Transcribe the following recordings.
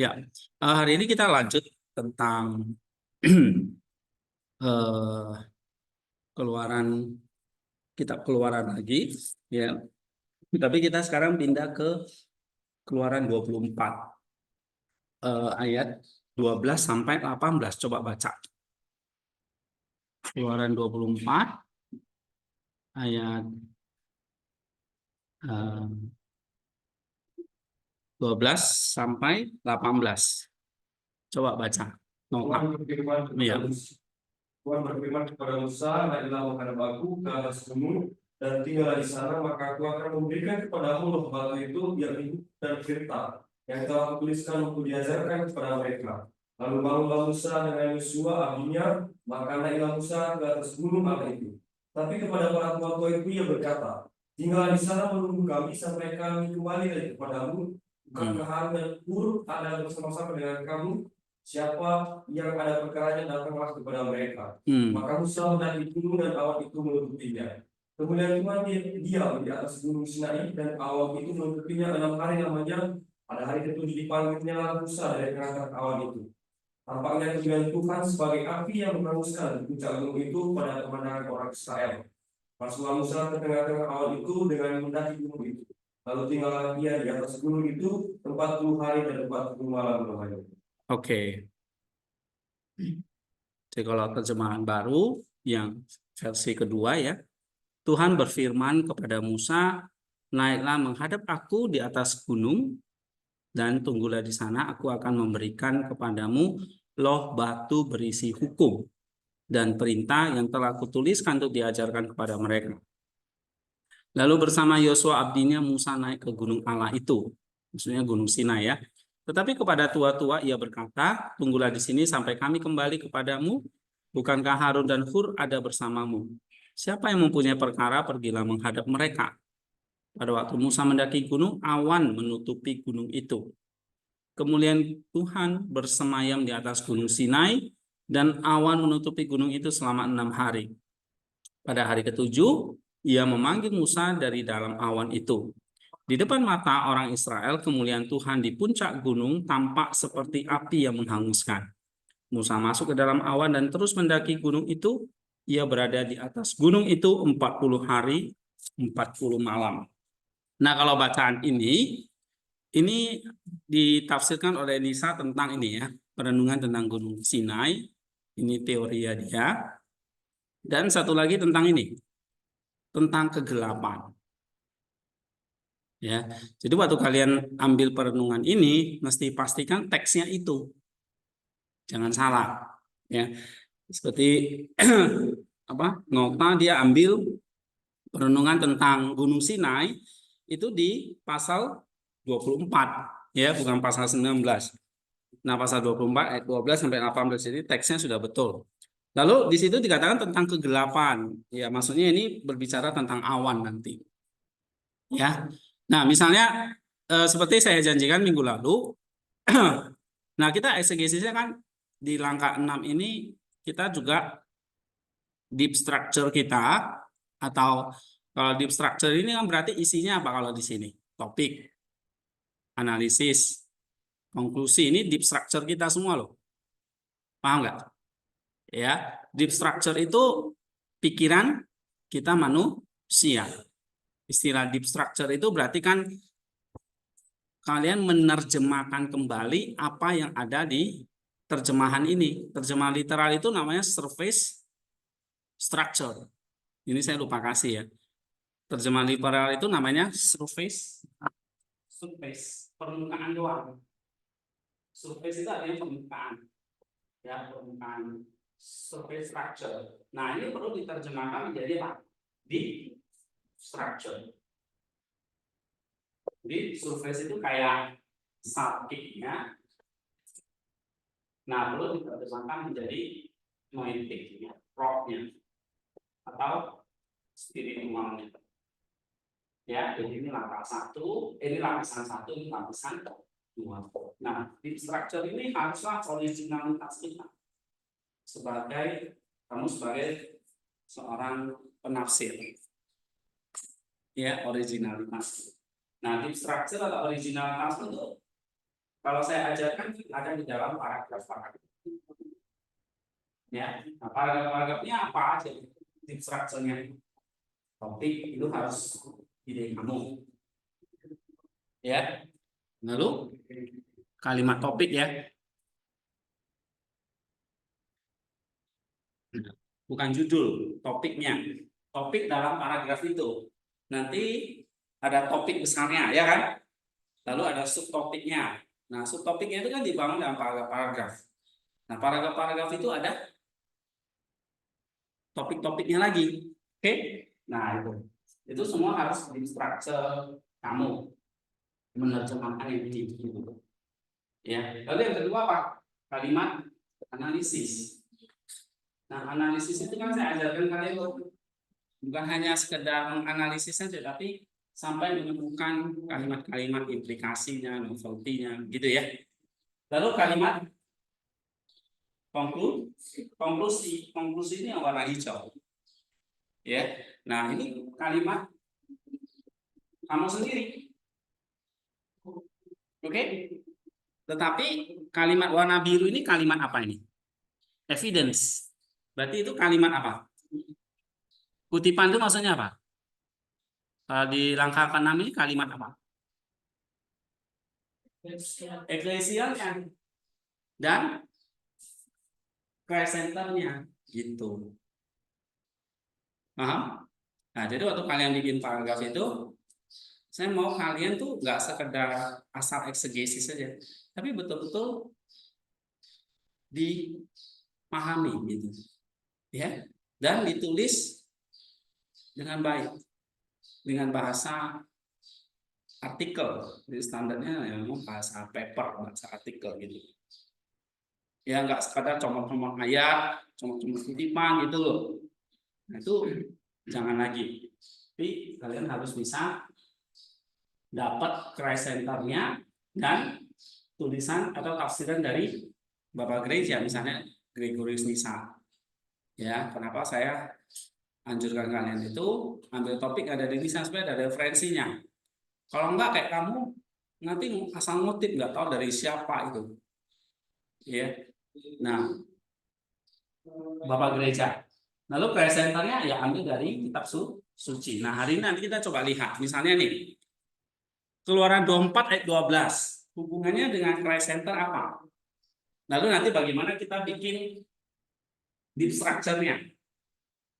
Ya, hari ini kita lanjut tentang eh, keluaran kitab Keluaran lagi, ya. Tapi kita sekarang pindah ke Keluaran 24 ayat 12 sampai 18. Coba baca. Keluaran 24 ayat 12 sampai 18. Coba baca. Tuhan berfirman Iya. kepada Musa, Tuhan berfirman kepada Musa, naiklah menghadap aku ke atas gunung dan tinggallah di sana, maka aku akan memberikan kepadamu loh batu itu yang hidup dan firman yang telah kutuliskan untuk diajarkan kepada mereka. Lalu bangunlah Musa dengan Yosua abdinya, maka naiklah Musa ke atas gunung Allah itu. Tapi kepada para tua-tua itu ia berkata, tinggallah di sana menunggu kami sampai kami kembali lagi kepadamu. Bukankah Harun dan Hur ada bersama-sama dengan kamu? Siapa yang ada perkaranya datanglah kepada mereka. Maka Musa mendaki gunung dan awan itu menutupinya. Kemudian Tuhan diam di atas gunung Sinai dan awan itu menutupinya 6 hari lamanya. Pada hari ketujuh dipanggilnya Musa dari tengah awan itu. Tampaknya kemudian Tuhan sebagai api yang menghanguskan di puncak gunung itu pada pemandangan orang Israel. Masuklah Musa ke tengah-tengah awan itu dengan mendaki gunung itu. Lalu tinggallah dia di atas gunung itu 40 hari dan 40 malam lamanya. Oke. Jadi kalau terjemahan baru yang versi kedua, ya, Tuhan berfirman kepada Musa, naiklah menghadap aku di atas gunung dan tunggulah di sana, aku akan memberikan kepadamu loh batu berisi hukum dan perintah yang telah kutuliskan untuk diajarkan kepada mereka. Lalu bersama Yosua abdinya Musa naik ke gunung Allah itu, maksudnya gunung Sinai, ya. Tetapi kepada tua-tua ia berkata, tunggulah di sini sampai kami kembali kepadamu. Bukankah Harun dan Hur ada bersamamu? Siapa yang mempunyai perkara, pergilah menghadap mereka. Pada waktu Musa mendaki gunung, awan menutupi gunung itu. Kemudian Tuhan bersemayam di atas gunung Sinai, dan awan menutupi gunung itu selama 6 hari. Pada hari ketujuh, ia memanggil Musa dari dalam awan itu. Di depan mata orang Israel, kemuliaan Tuhan di puncak gunung tampak seperti api yang menghanguskan. Musa masuk ke dalam awan dan terus mendaki gunung itu. Ia berada di atas gunung itu 40 hari, 40 malam. Nah, kalau bacaan ini ditafsirkan oleh Nisa tentang ini, ya, perenungan tentang Gunung Sinai. Ini teori dia. Dan satu lagi tentang ini, tentang kegelapan. Ya, jadi waktu kalian ambil perenungan ini, mesti pastikan teksnya itu, jangan salah. Ya, seperti apa? Ngokta dia ambil perenungan tentang Gunung Sinai itu di pasal 24, ya, bukan pasal 19. Nah, pasal 24 ayat 12 sampai 18 ini teksnya sudah betul. Lalu di situ dikatakan tentang kegelapan. Ya, maksudnya ini berbicara tentang awan nanti. Ya. Nah, misalnya seperti saya janjikan minggu lalu, nah, kita eksegesinya kan di langkah 6 ini kita juga deep structure kita, atau kalau deep structure ini kan berarti isinya apa kalau di sini? Topik, analisis, konklusi, ini deep structure kita semua loh. Paham nggak? Ya, deep structure itu pikiran kita manusia. Istilah deep structure itu berarti kan kalian menerjemahkan kembali apa yang ada di terjemahan ini. Terjemahan literal itu namanya surface structure. Ini saya lupa kasih, ya. Terjemahan literal itu namanya surface permukaan doang. Surface itu artinya permukaan, ya, permukaan. Surface structure. Nah, ini perlu diterjemahkan menjadi apa? Deep structure. Jadi surface itu kayak sakitnya. Nah, perlu diterjemahkan menjadi noetiknya, rocknya, atau spiritualnya. Ya, jadi ini lapisan 1, ini lapisan 1, ini lapisan 2. Nah, deep structure ini haruslah originalitas kita sebagai seorang penafsir. Ya, originalitas. Nah, deep structure atau originalitas itu kalau saya ajarkan ada di dalam paragraf-paragraf. Ya, nah, paragraf-paragrafnya apa aja? Tip structure-nya. Topik itu harus ide kamu. Ya. Lalu kalimat topik ya. Bukan judul, topiknya. Topik dalam paragraf itu. Nanti ada topik besarnya, ya kan? Lalu ada subtopiknya. Nah, subtopiknya itu kan dibangun dalam paragraf-paragraf. Nah, paragraf-paragraf itu ada topik-topiknya lagi. Oke? Nah, itu semua harus di structure kamu menerjemahkan yang ini. Ya. Lalu yang kedua apa? Kalimat analisis. Nah, analisis itu kan saya ajarkan kalian bukan hanya sekedar menganalisis saja, tapi sampai menemukan kalimat-kalimat implikasinya, novelty-nya, gitu ya. Lalu kalimat konklusi ini yang warna hijau. Ya. Nah, ini kalimat kamu sendiri. Oke? Tetapi kalimat warna biru ini kalimat apa ini? Evidence. Berarti itu kalimat apa? Kutipan itu maksudnya apa? Kalau di langkah ke-6 ini kalimat apa? Eklesialnya dan Christ Center-nya gitu. Paham? Nah, jadi waktu kalian bikin paragraf itu, saya mau kalian tuh nggak sekedar asal eksegesis saja, tapi betul-betul dipahami gitu, ya, dan ditulis dengan baik, dengan bahasa artikel. Jadi standarnya memang bahasa paper, bahasa artikel gitu. Ya nggak sekadar comot-comot ayat, comot-comot kutipan gitu loh. Nah, itu jangan lagi. Tapi kalian harus bisa dapat Christ Center-nya dan tulisan atau tafsiran dari Bapak Gereja, misalnya Gregorius Nisa. Ya, kenapa saya anjurkan kalian itu ambil topik ada di Nisa supaya ada referensinya. Kalau enggak kayak kamu nanti asal ngutip nggak tahu dari siapa itu. Ya. Nah, Bapak Gereja. Lalu Christ Center-nya ya ambil dari kitab suci. Nah, hari ini nanti kita coba lihat. Misalnya nih, Keluaran 24 ayat 12. Hubungannya dengan Christ Center apa? Lalu nanti bagaimana kita bikin deep structure-nya.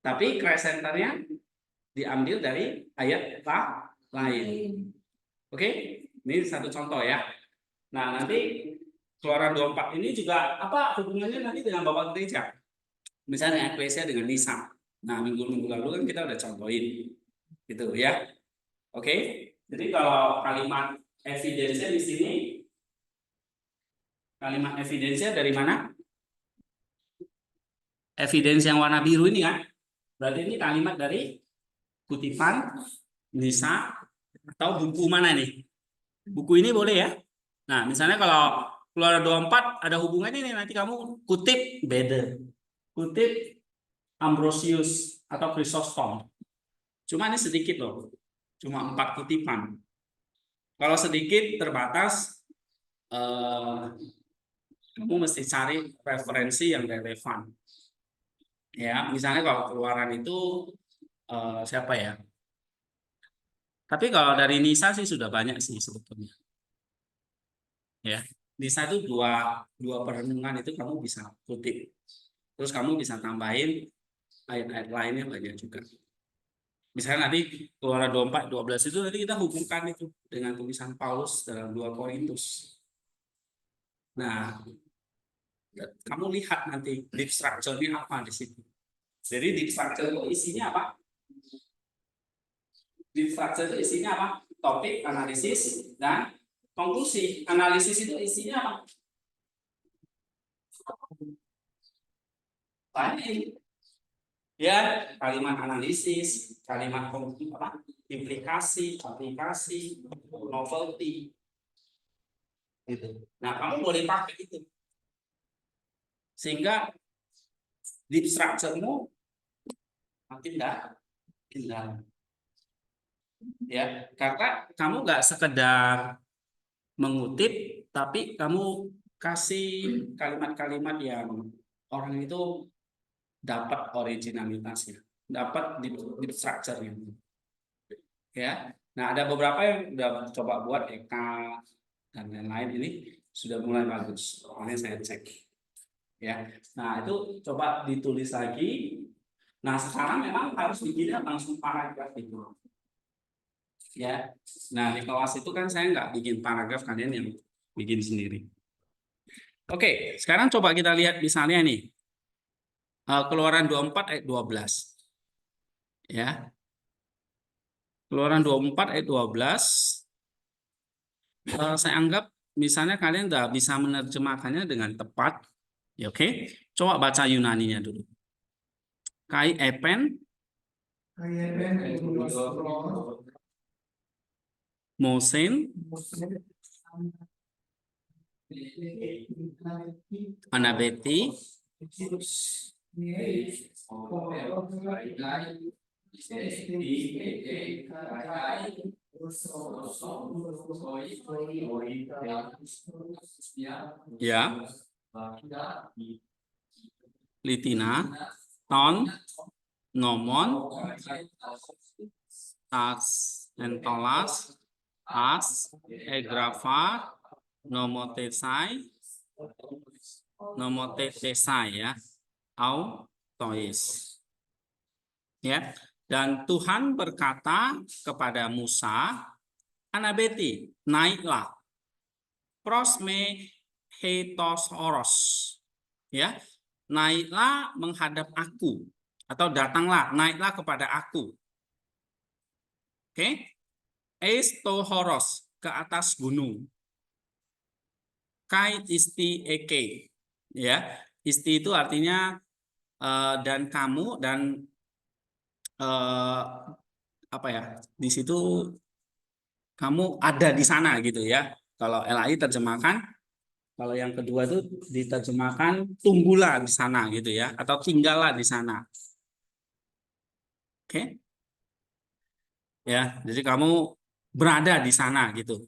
Tapi Christ Center-nya diambil dari ayat lain. Oke? Ini satu contoh ya. Nah, nanti Keluaran 24 ini juga apa hubungannya nanti dengan Bapak Gereja? Misalnya Eklesia dengan Nisa. Nah, minggu-minggu lalu kan kita udah contohin. Gitu ya. Oke? Jadi kalau kalimat evidence di sini, kalimat evidence dari mana? Evidence yang warna biru ini kan? Berarti ini kalimat dari kutipan Nisa atau buku mana nih? Buku ini boleh ya? Nah, misalnya kalau Keluaran 24 ada hubungannya nih, nanti kamu kutip Beda, kutip Ambrosius atau Chrysostom. Cuma ini sedikit loh, cuma 4 kutipan. Kalau sedikit terbatas, kamu mesti cari referensi yang relevan. Ya, misalnya kalau Keluaran itu siapa ya? Tapi kalau dari Nisa sih sudah banyak sih sebetulnya. Ya, Nisa itu dua perenungan itu kamu bisa kutip. Terus kamu bisa tambahin ayat-ayat lainnya banyak juga. Misalnya nanti Keluaran 24, 12 itu nanti kita hubungkan itu dengan tulisan Paulus dalam 2 Korintus. Nah, kamu lihat nanti deep structure-nya apa di situ. Jadi deep structure itu isinya apa? Deep structure itu isinya apa? Topik, analisis, dan konklusi. Analisis itu isinya apa? Banyak. Ya, kalimat analisis, kalimat apa? Implikasi, aplikasi, novelty. Gitu. Nah, kamu boleh pakai itu. Sehingga deep structure-mu makin dalam. Ya, karena kamu nggak sekedar mengutip, tapi kamu kasih kalimat-kalimat yang orang itu dapat originalitasnya, dapat deep structure-nya. Ya. Nah, ada beberapa yang udah coba buat Eka dan lain-lain, ini sudah mulai bagus. Makanya saya cek. Ya. Nah, itu coba ditulis lagi. Nah, sekarang memang harus bikinnya langsung paragraf itu. Ya. Nah, di kelas itu kan saya nggak bikin paragraf, kalian yang bikin sendiri. Oke, sekarang coba kita lihat misalnya nih. Keluaran 24 ayat 12. Ya. Keluaran 24 ayat 12. Saya anggap misalnya kalian udah bisa menerjemahkannya dengan tepat. Ya, oke. Coba baca Yunaninya dulu. Kai epen mosen anabeti ya litina ton nomon tas entolas as egrafa nomotesai ya au tois ya. Dan Tuhan berkata kepada Musa, anabeti, naiklah, prosme hetosoros, ya, naiklah menghadap aku, atau datanglah, naiklah kepada aku. Oke, estohoros, ke atas gunung. Kai isti eke, ya, isti itu artinya dan kamu, dan apa ya, di situ kamu ada di sana gitu ya. Kalau LAI terjemahkan, kalau yang kedua itu diterjemahkan tunggulah di sana gitu ya, atau tinggallah di sana. Oke. Ya, jadi kamu berada di sana gitu.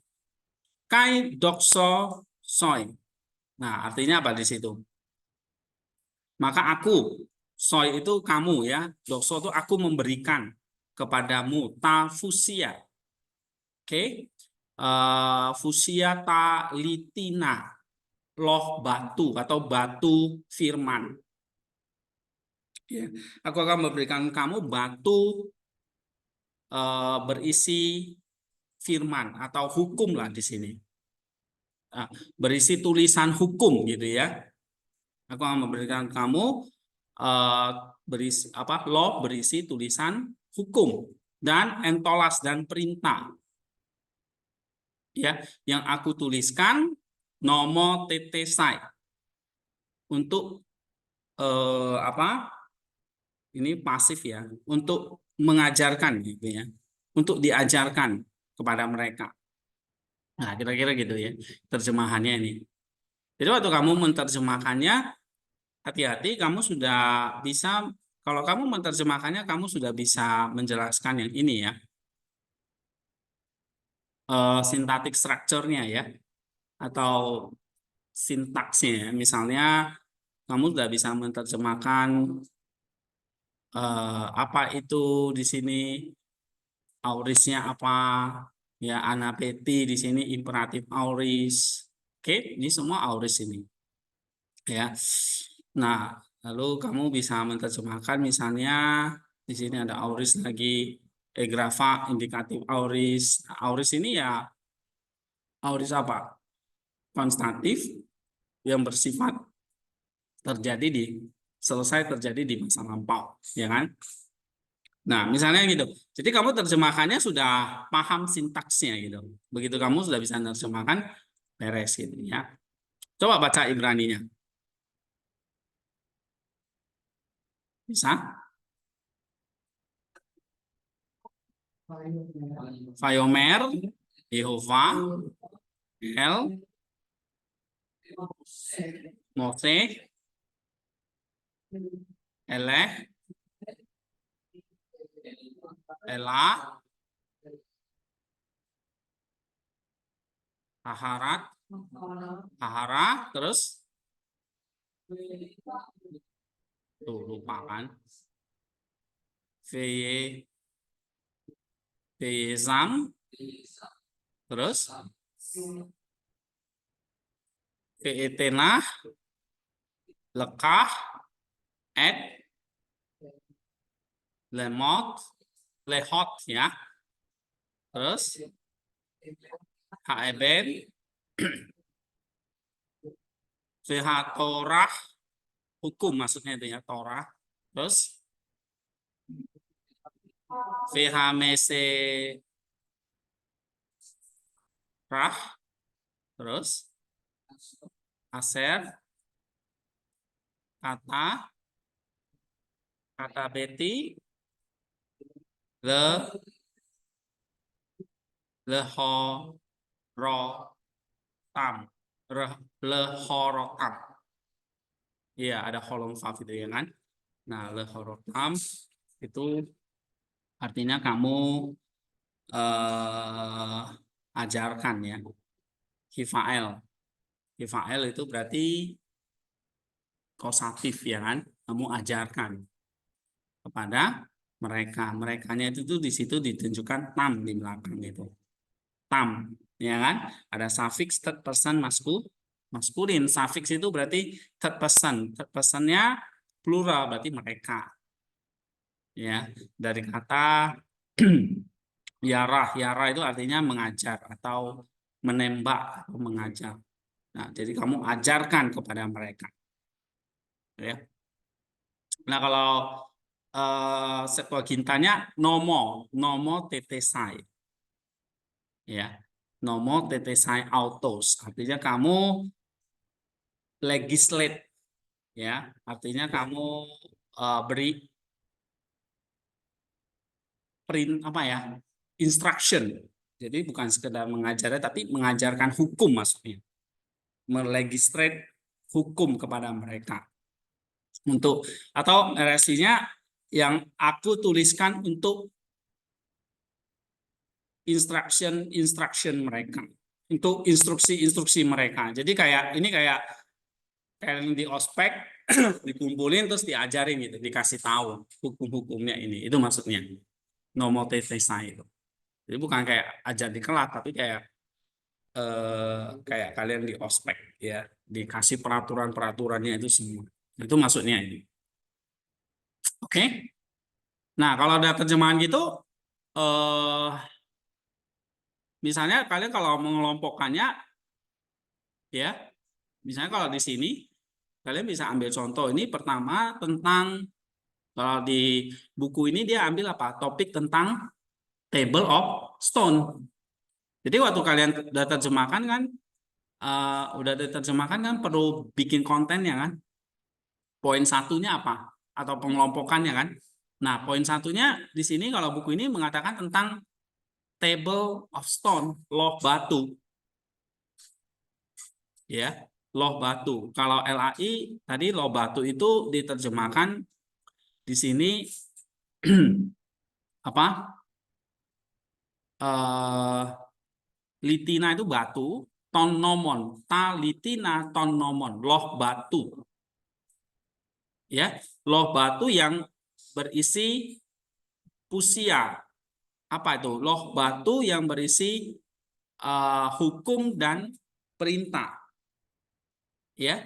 Kai dokso soy. Nah, artinya apa di situ? Maka aku, soy itu kamu ya, dokso itu aku memberikan kepadamu, ta fusia. Oke. Fusia ta litina, loh batu atau batu firman. Ya, aku akan memberikan kamu batu berisi firman atau hukum lah di sini. Nah, berisi tulisan hukum gitu ya. Aku akan memberikan kamu berisi apa? Law berisi tulisan hukum dan entolas dan perintah. Ya, yang aku tuliskan nomo tetesai untuk apa? Ini pasif ya, untuk mengajarkan gitu ya, untuk diajarkan kepada mereka. Nah, kira-kira gitu ya terjemahannya ini. Jadi waktu kamu menerjemahkannya, hati-hati, kamu sudah bisa, kalau kamu menerjemahkannya, kamu sudah bisa menjelaskan yang ini ya, sintaktik strukturnya ya, atau sintaksnya ya. Misalnya kamu sudah bisa menerjemahkan apa itu di sini, aurisnya apa, ya anapeti di sini imperatif auris. Oke, ini semua auris ini. Ya. Nah, lalu kamu bisa menerjemahkan misalnya di sini ada auris lagi, egrafa indikatif auris. Nah, auris ini ya auris apa? Konstantif yang bersifat terjadi selesai terjadi di masa lampau, ya kan? Nah, misalnya gitu. Jadi kamu terjemahkannya sudah paham sintaksnya gitu. Begitu kamu sudah bisa menerjemahkan, beres gitu ya. Coba baca Ibraninya. Bisa? Vayomer, Yehova, El, Mose, Eleh, Ela, Aharat, ahara, terus tuh lupa kan? Veye, Veyezam, terus Veetenah, lekah, et, lemot, lehot ya. Terus haeben, vehatorah, hukum maksudnya itu ya, Torah. Terus vehamese rah, terus aser, kata beti, le, lehorotam, lehorotam. Iya, ada kolom fav itu ya kan. Nah, lehorotam itu artinya kamu ajarkan ya. Hifael. Hifael itu berarti kosatif ya kan. Kamu ajarkan kepada mereka. Merekanya itu tuh di situ ditunjukkan tam di belakang itu. Tam, ya kan? Ada suffix third person maskulin. Suffix itu berarti third person. Third personnya plural berarti mereka. Ya, dari kata yarah. Yarah itu artinya mengajar atau menembak atau mengajar. Nah, jadi kamu ajarkan kepada mereka. Ya. Nah, kalau Septuagintanya nomo tetesai. Ya. Nomo tetesai autos. Artinya kamu legislate ya. Artinya kamu beri apa ya? Instruction. Jadi bukan sekedar mengajarnya tapi mengajarkan hukum maksudnya. Melegislate hukum kepada mereka. Untuk atau narasinya yang aku tuliskan untuk instruction mereka, untuk instruksi mereka. Jadi kayak ini kayak yang di ospek dikumpulin terus diajarin gitu, dikasih tahu hukum-hukumnya ini. Itu maksudnya nomotesisa itu. Jadi bukan kayak ajar di kelas tapi kayak kalian di ospek ya, dikasih peraturan-peraturannya itu semua. Itu maksudnya ini. Oke. Nah, kalau ada terjemahan gitu misalnya kalian kalau mengelompokkannya ya, misalnya kalau di sini kalian bisa ambil contoh ini pertama tentang kalau di buku ini dia ambil apa? Topik tentang table of stone. Jadi waktu kalian udah terjemahkan kan perlu bikin kontennya kan? Poin satunya apa? Atau pengelompokannya kan? Nah, poin satunya di sini kalau buku ini mengatakan tentang table of stone, loh batu. Ya, loh batu. Kalau LAI tadi loh batu itu diterjemahkan di sini apa? Litina itu batu, tonomon, talitina tonomon, loh batu. Ya, loh batu yang berisi pusia. Apa itu? Loh batu yang berisi hukum dan perintah. Ya.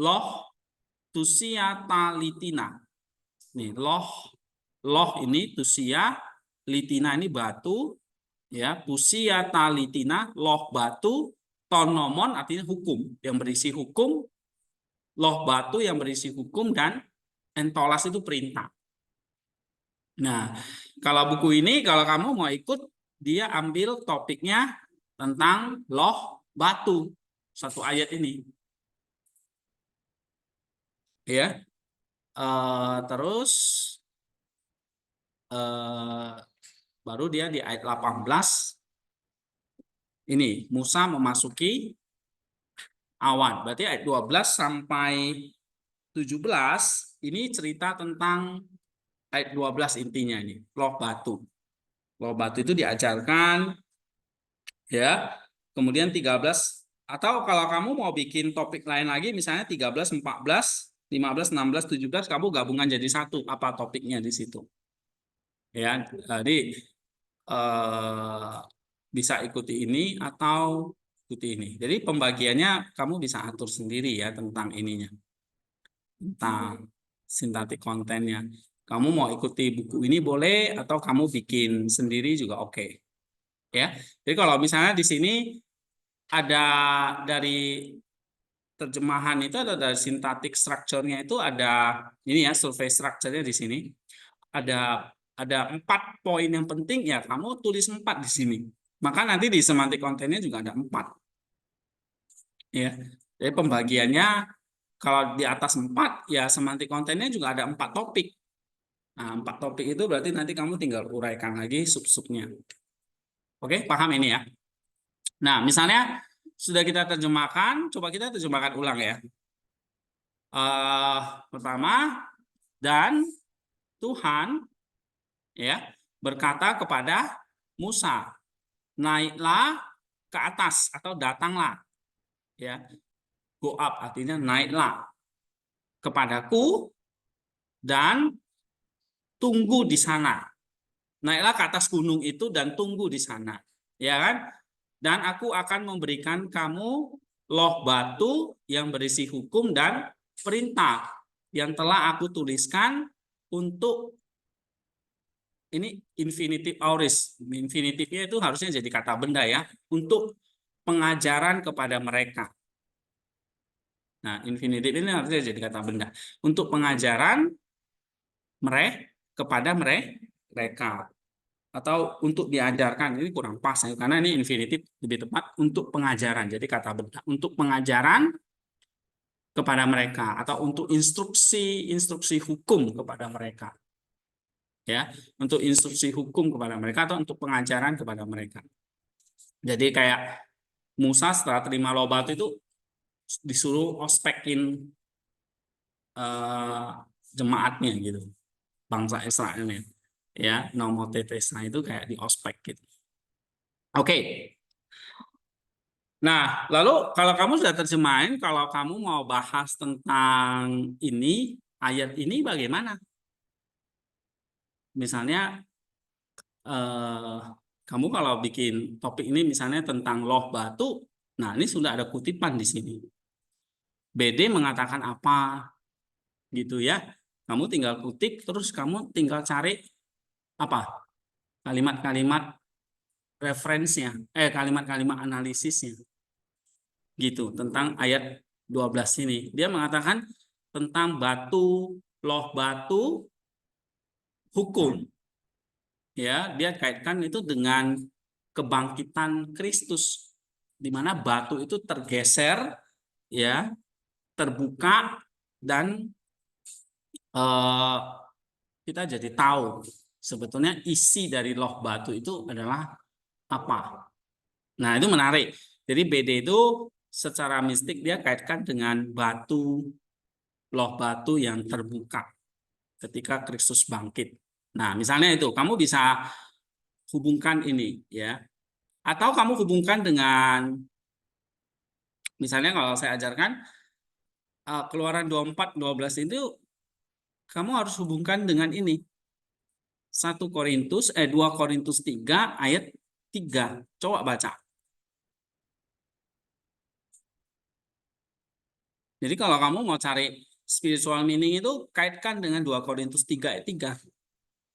Loh tusia talitina. Nih, loh ini tusia, litina ini batu, ya, pusia talitina, loh batu, tonomon artinya hukum, yang berisi hukum, loh batu yang berisi hukum, dan entolas itu perintah. Nah, kalau buku ini, kalau kamu mau ikut, dia ambil topiknya tentang loh batu, satu ayat ini. Ya, terus baru dia di ayat 18 ini Musa memasuki awan. Berarti ayat 12 sampai 17 ini cerita tentang ayat 12 intinya ini, loh batu. Loh batu itu diajarkan ya kemudian 13, atau kalau kamu mau bikin topik lain lagi, misalnya 13, 14, 15, 16, 17, kamu gabungan jadi satu, apa topiknya di situ. Ya, jadi bisa ikuti ini atau ikuti ini. Jadi pembagiannya kamu bisa atur sendiri ya tentang ininya, tentang sintaktik kontennya. Kamu mau ikuti buku ini boleh, atau kamu bikin sendiri juga oke. Ya, jadi kalau misalnya di sini ada dari terjemahan itu, ada dari sintaktik strukturnya itu, ada ini ya, survei strukturnya di sini. Ada 4 poin yang penting ya, kamu tulis 4 di sini. Maka nanti di semantik kontennya juga ada 4. Ya. Jadi pembagiannya kalau di atas 4 ya semantik kontennya juga ada 4 topik. Nah, 4 topik itu berarti nanti kamu tinggal uraikan lagi sub-subnya. Oke, paham ini ya? Nah, misalnya sudah kita terjemahkan, coba kita terjemahkan ulang ya. Pertama, dan Tuhan ya berkata kepada Musa, naiklah ke atas atau datanglah, ya, go up artinya naiklah kepadaku dan tunggu di sana. Naiklah ke atas gunung itu dan tunggu di sana, ya kan? Dan aku akan memberikan kamu loh batu yang berisi hukum dan perintah yang telah aku tuliskan untuk ini infinitive aorist. Infinitifnya itu harusnya jadi kata benda ya, untuk pengajaran kepada mereka. Nah, infinitif ini harusnya jadi kata benda. Untuk pengajaran kepada mereka. Atau untuk diajarkan, ini kurang pas ya, karena ini infinitif lebih tepat untuk pengajaran. Jadi kata benda. Untuk pengajaran kepada mereka. Atau untuk instruksi hukum kepada mereka. Ya, untuk instruksi hukum kepada mereka atau untuk pengajaran kepada mereka. Jadi kayak Musa setelah terima loh batu itu disuruh ospekin jemaatnya gitu, bangsa Israel ini ya, nomotesna itu kayak di ospek gitu. Oke. Nah, lalu kalau kamu sudah terjemahin, kalau kamu mau bahas tentang ini, ayat ini bagaimana? Misalnya kamu kalau bikin topik ini misalnya tentang loh batu, nah ini sudah ada kutipan di sini. BD mengatakan apa gitu ya. Kamu tinggal kutip, terus kamu tinggal cari apa? Kalimat-kalimat referensinya, kalimat-kalimat analisisnya. Gitu, tentang ayat 12 ini. Dia mengatakan tentang batu, loh batu, hukum. Ya, dia kaitkan itu dengan kebangkitan Kristus, di mana batu itu tergeser, ya, terbuka, dan kita jadi tahu sebetulnya isi dari loh batu itu adalah apa. Nah, itu menarik. Jadi BD itu secara mistik dia kaitkan dengan batu, loh batu yang terbuka ketika Kristus bangkit. Nah, misalnya itu, kamu bisa hubungkan ini, ya. Atau kamu hubungkan dengan, misalnya kalau saya ajarkan, Keluaran 24:12 itu, kamu harus hubungkan dengan ini. 2 Korintus 3 ayat 3. Coba baca. Jadi kalau kamu mau cari spiritual meaning itu, kaitkan dengan 2 Korintus 3 ayat 3.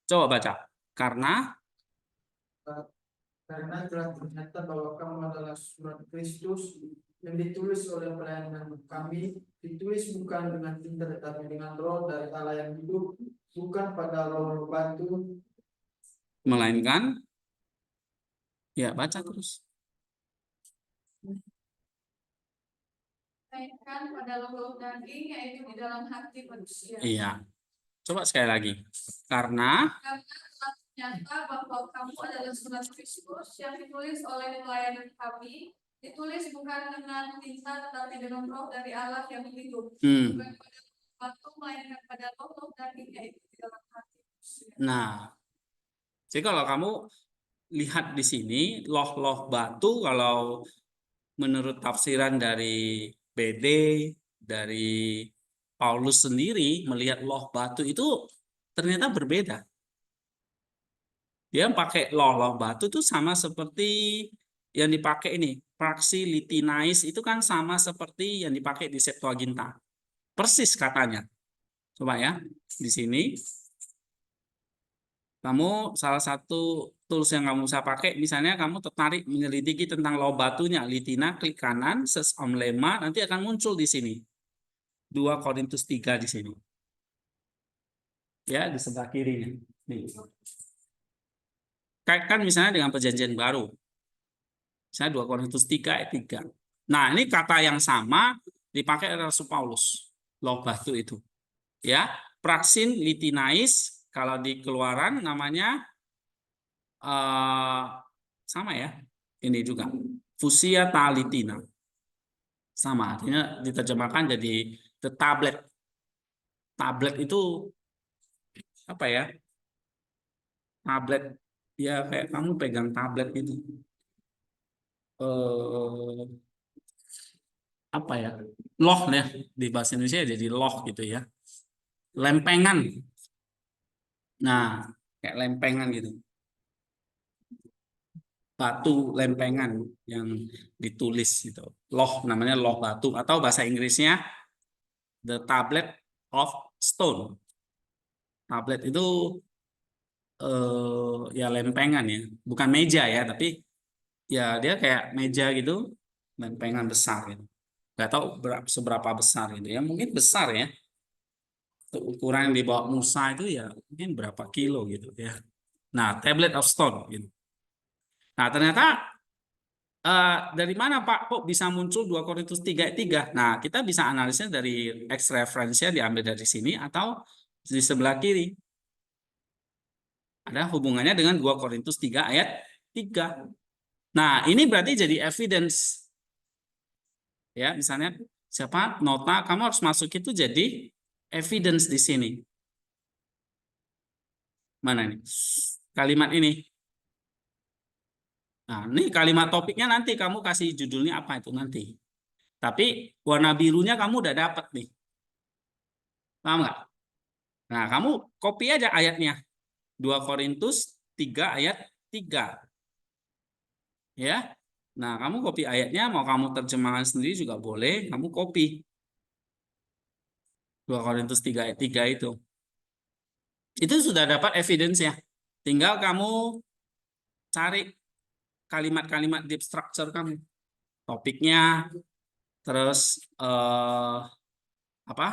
Coba baca. Karena telah ternyata bahwa kamu adalah surat Kristus yang ditulis oleh pelayanan kami, ditulis bukan dengan tinta tetapi dengan roh dari Allah yang hidup, bukan pada roh batu, melainkan, ya baca terus. Melainkan pada roh daging, yaitu di dalam hati manusia. Iya. Coba sekali lagi. Karena Telah ternyata bahwa kamu adalah surat Kristus yang ditulis oleh pelayanan kami, ditulis bukan dengan tinta tetapi dengan roh dari Allah yang hidup, bukan pada batu melainkan pada roh daging, yaitu di dalam hati manusia. Nah, jadi kalau kamu lihat di sini, loh-loh batu, kalau menurut tafsiran dari BD, dari Paulus sendiri melihat loh batu itu ternyata berbeda. Dia pakai loh batu itu sama seperti yang dipakai ini, praksi litinais itu kan sama seperti yang dipakai di Septuaginta. Persis katanya. Coba ya, di sini kamu salah satu tools yang kamu bisa pakai, misalnya kamu tertarik menyelidiki tentang loh batunya, litina, klik kanan, search omlema, nanti akan muncul di sini. 2 Korintus 3 di sini. Ya, di sebelah kirinya. Nih. Kaitkan misalnya dengan perjanjian baru. Misalnya 2 Korintus 3 ayat 3. Nah, ini kata yang sama dipakai oleh Rasul Paulus. Loh batu itu. Ya, praksin litinais, kalau di Keluaran namanya sama ya. Ini juga. Fusia talitina. Sama, artinya diterjemahkan jadi the tablet. Tablet itu apa ya? Tablet ya kayak kamu pegang tablet itu. Apa ya? Loh ya, di bahasa Indonesia jadi loh gitu ya. Lempengan. Nah, kayak lempengan gitu. Batu lempengan yang ditulis gitu. Loh namanya loh batu atau bahasa Inggrisnya the tablet of stone. Tablet itu ya lempengan ya, bukan meja ya, tapi ya dia kayak meja gitu, lempengan besar gitu. Gak tahu seberapa besar gitu ya, mungkin besar ya. Untuk ukuran yang dibawa Musa itu ya mungkin berapa kilo gitu ya. Nah, tablet of stone gitu. Nah, ternyata dari mana Pak kok bisa muncul 2 Korintus 3 ayat 3? Nah, kita bisa analisnya dari X referensinya diambil dari sini atau di sebelah kiri. Ada hubungannya dengan 2 Korintus 3 ayat 3. Nah, ini berarti jadi evidence. Ya, misalnya siapa nota kamu harus masuk itu jadi evidence di sini. Mana ini? Kalimat ini. Nah, ini kalimat topiknya nanti kamu kasih judulnya apa itu nanti. Tapi warna birunya kamu udah dapat nih. Paham nggak? Nah, kamu copy aja ayatnya. 2 Korintus 3 ayat 3. Ya. Nah, kamu copy ayatnya, mau kamu terjemahkan sendiri juga boleh, kamu copy. 2 Korintus 3 ayat 3 itu. Itu sudah dapat evidence ya. Tinggal kamu cari kalimat-kalimat deep structure kamu. Topiknya, terus apa?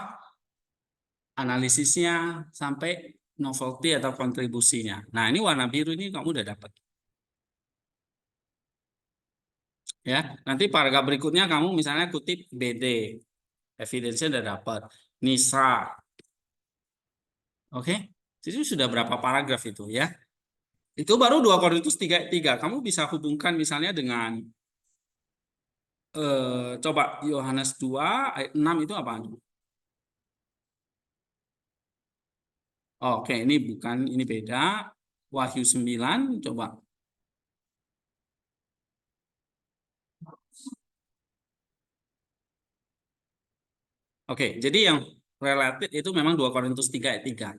Analisisnya sampai novelty atau kontribusinya. Nah, ini warna biru ini kamu udah dapat. Ya, nanti paragraf berikutnya kamu misalnya kutip BD. Evidence-nya udah dapat. Nisa. Oke. Jadi sudah berapa paragraf itu ya? Itu baru 2 Korintus 3 ayat 3. Kamu bisa hubungkan misalnya dengan coba Yohanes 2 ayat 6 itu apa? Oke, ini bukan, ini beda. Wahyu 9, coba. Oke, jadi yang related itu memang 2 Korintus 3 ayat 3.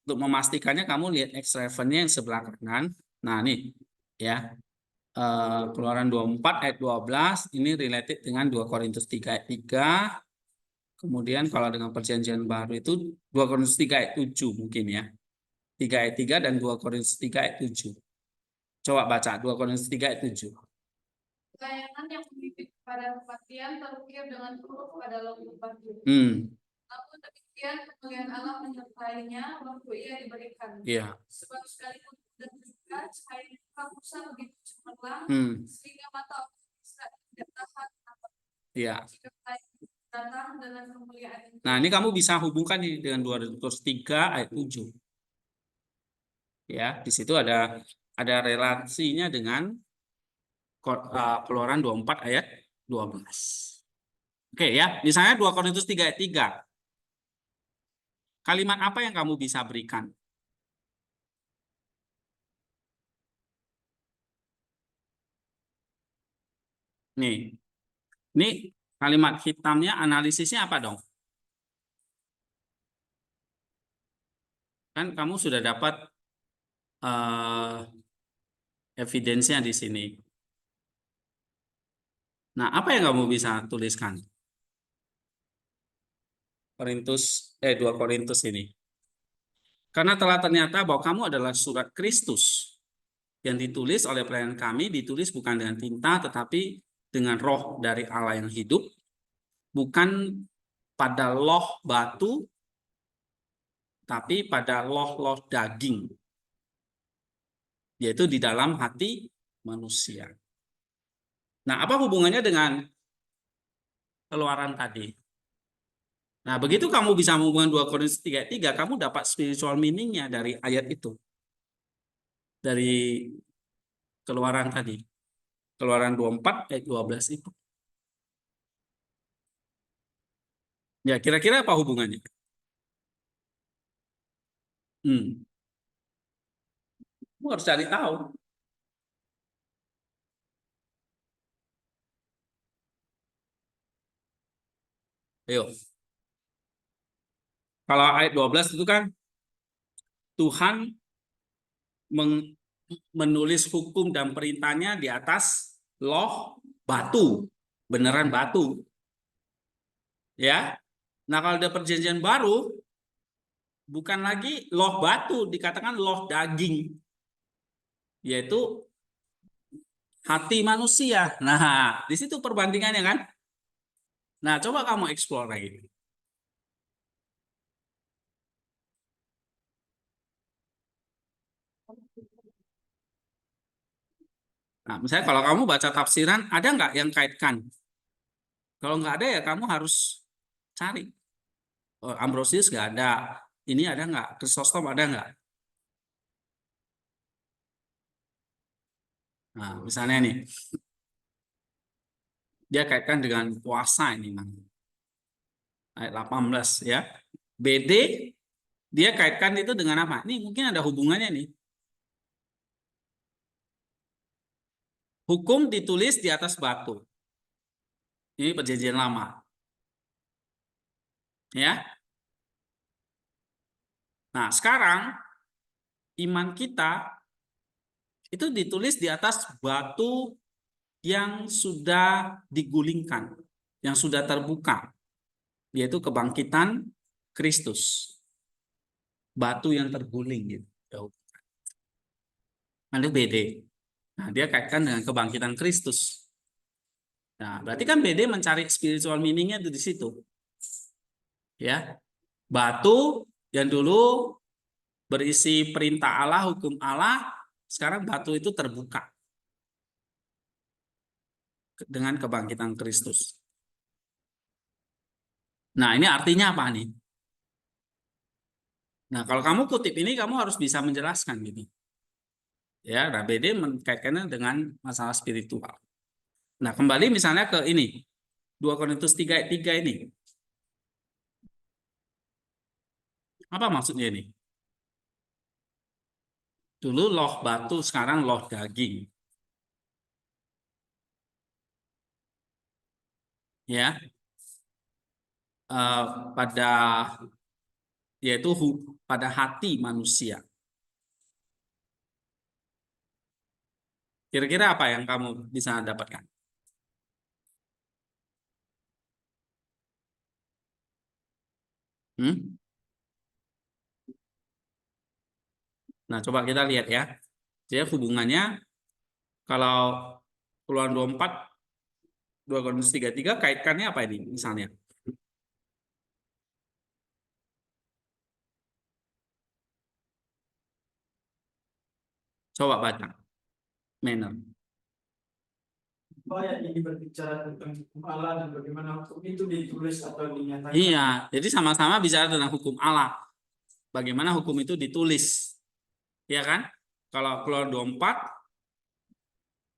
Untuk memastikannya kamu lihat X referensinya yang sebelah kanan. Nah, nih ya. Keluaran 24 ayat 12 ini related dengan 2 Korintus 3 ayat 3. Kemudian kalau dengan perjanjian baru itu 2 Korintus 3 ayat 7 mungkin ya. 3 ayat 3 dan 2 Korintus 3 ayat 7. Coba baca 2 Korintus 3 ayat 7. Layanan yang memimpin kepada kematian terukir dengan huruf pada lembut batu. Namun demikian kemuliaan Allah menyertainya waktu ia diberikan. Iya. Sebab sekalipun dan juga cahaya Musa begitu cemerlang sehingga mata Israel tidak tahan. Iya. Jika datang dengan kemuliaan. Nah, ini kamu bisa hubungkan dengan 2 Korintus 3 ayat 7. Ya, di situ ada relasinya dengan Keluaran 24 ayat 12. Oke ya, misalnya 2 Korintus 3 ayat 3. Kalimat apa yang kamu bisa berikan? Nih, Ini kalimat hitamnya analisisnya apa dong? Kan kamu sudah dapat evidensinya di sini. Nah, apa yang kamu bisa tuliskan? 2 Korintus ini. Karena telah ternyata bahwa kamu adalah surat Kristus yang ditulis oleh pelayan kami, ditulis bukan dengan tinta tetapi dengan roh dari Allah yang hidup, bukan pada loh batu tapi pada loh-loh daging, yaitu di dalam hati manusia. Nah, apa hubungannya dengan Keluaran tadi? Nah, begitu kamu bisa menghubungkan 2 Korintus 3:3, kamu dapat spiritual meaning-nya dari ayat itu. Dari Keluaran tadi. Keluaran 24 ayat 12 itu. Ya, kira-kira apa hubungannya? Kamu harus cari tahu. Ayo. Kalau ayat 12 itu kan Tuhan menulis hukum dan perintahnya di atas loh batu. Beneran batu. Ya. Nah, kalau ada perjanjian baru, bukan lagi loh batu, dikatakan loh daging. Yaitu hati manusia. Nah, di situ perbandingannya kan. Nah, coba kamu explore lagi. Nah, misalnya kalau kamu baca tafsiran, ada nggak yang kaitkan? Kalau nggak ada ya kamu harus cari. Oh, Ambrosius nggak ada. Ini ada nggak? Chrysostom ada nggak? Nah, misalnya nih, dia kaitkan dengan puasa ini. Ayat 18 ya. BD, dia kaitkan itu dengan apa? Ini mungkin ada hubungannya nih. Hukum ditulis di atas batu. Ini perjanjian lama. Ya. Nah, sekarang iman kita itu ditulis di atas batu yang sudah digulingkan, yang sudah terbuka, yaitu kebangkitan Kristus. Batu yang terguling gitu. Ada BD. Nah, dia kaitkan dengan kebangkitan Kristus. Nah, berarti kan BD mencari spiritual meaning-nya di situ. Ya. Batu yang dulu berisi perintah Allah, hukum Allah, sekarang batu itu terbuka dengan kebangkitan Kristus. Nah, ini artinya apa nih? Nah, kalau kamu kutip ini, kamu harus bisa menjelaskan gitu. Ya, nah BD mengkaitkannya dengan masalah spiritual. Nah, kembali misalnya ke ini. 2 Korintus 3:3 ini. Apa maksudnya ini? Dulu loh batu, sekarang loh daging. Ya. Pada yaitu pada hati manusia. Kira-kira apa yang kamu bisa dapatkan? Nah, coba kita lihat ya. Jadi hubungannya kalau Keluaran 24, 2 Korintus 3:3 kaitkannya apa ini misalnya? Coba baca. Manner. Ayat ini berbicara tentang hukum Allah dan bagaimana hukum itu ditulis atau dinyatakan. Iya, jadi sama-sama bicara tentang hukum Allah. Bagaimana hukum itu ditulis. Iya kan? Kalau Keluaran 24,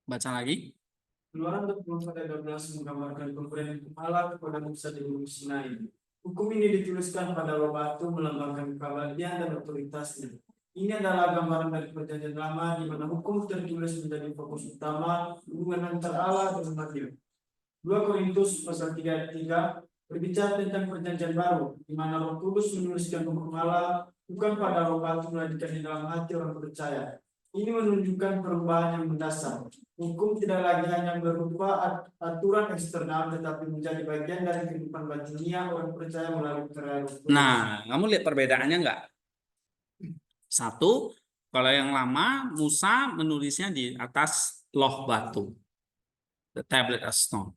baca lagi. Keluaran 24 ayat 12 menggambarkan pemberian hukum Allah kepada Musa di Gunung Sinai. Hukum ini dituliskan pada batu melambangkan keabadian dan otoritasnya. Ini adalah gambaran dari perjanjian lama di mana hukum tertulis menjadi fokus utama hubungan antara Allah dan umatnya. 2 Korintus pasal 3 ayat 3 berbicara tentang perjanjian baru, di mana Roh Kudus menuliskan hukum Allah bukan pada roh batu melainkan di dalam hati orang percaya. Ini menunjukkan perubahan yang mendasar. Hukum tidak lagi hanya berupa aturan eksternal, tetapi menjadi bagian dari kehidupan batinia orang percaya melalui karya Roh Kudus. Nah, kamu lihat perbedaannya enggak? Satu, kalau yang lama Musa menulisnya di atas loh batu, the tablet of stone.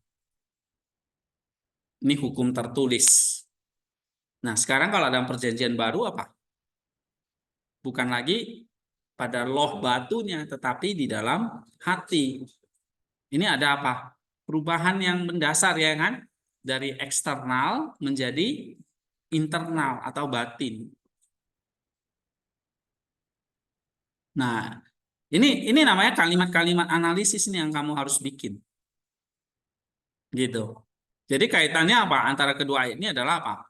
Ini hukum tertulis. Nah, sekarang kalau dalam perjanjian baru apa? Bukan lagi pada loh batunya, tetapi di dalam hati. Ini ada apa? Perubahan yang mendasar, ya kan? Dari eksternal menjadi internal atau batin. Nah, ini namanya kalimat-kalimat analisis nih yang kamu harus bikin. Gitu. Jadi kaitannya apa? Antara kedua ayat ini adalah apa?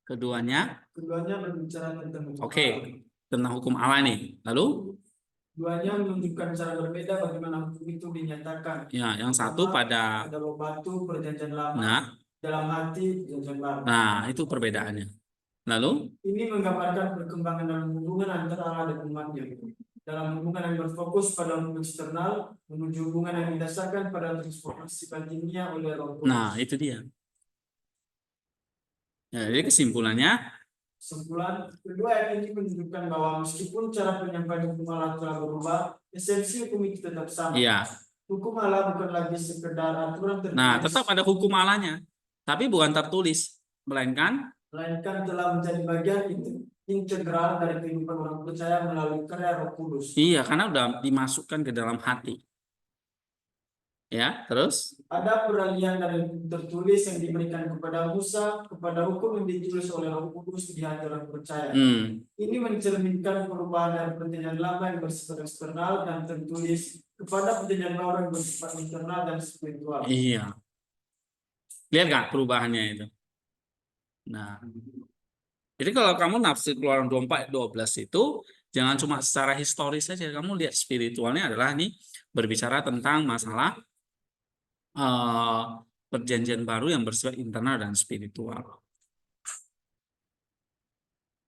Keduanya berbicara tentang hukum Oke, Allah. tentang hukum Allah nih. Lalu, Keduanya menunjukkan cara berbeda bagaimana hukum itu dinyatakan. ya, yang satu pada, Ada roh batu perjanjian lama, nah, dalam hati perjanjian baru. nah itu perbedaannya. Lalu, Ini menggambarkan perkembangan dalam hubungan antara Allah dan umatnya. Dalam hubungan yang berfokus pada hubungan eksternal menuju hubungan yang didasarkan pada transformasi batinnya oleh Roh Kudus. nah itu dia. Ya, jadi kesimpulannya, kedua ayat ini menunjukkan bahwa meskipun cara penyampaian hukum Allah telah berubah, esensi hukum itu tetap sama. iya. Hukum Allah bukan lagi sekedar aturan tertulis. Nah, tetap ada hukum Allahnya, tapi bukan tertulis, melainkan telah menjadi bagian integral dari kehidupan orang percaya melalui karya Roh Kudus. iya, karena udah dimasukkan ke dalam hati. Ya, terus? Ada peralihan dari tertulis yang diberikan kepada Musa kepada hukum yang ditulis oleh Roh Kudus di hati orang percaya. Ini mencerminkan perubahan dari perjanjian lama yang bersifat eksternal dan tertulis kepada perjanjian baru yang bersifat internal dan spiritual. Iya. Lihat nggak perubahannya itu? Nah, jadi kalau kamu nafsir Keluaran 24:12 itu jangan cuma secara historis saja, kamu lihat spiritualnya adalah nih berbicara tentang masalah perjanjian baru yang bersifat internal dan spiritual.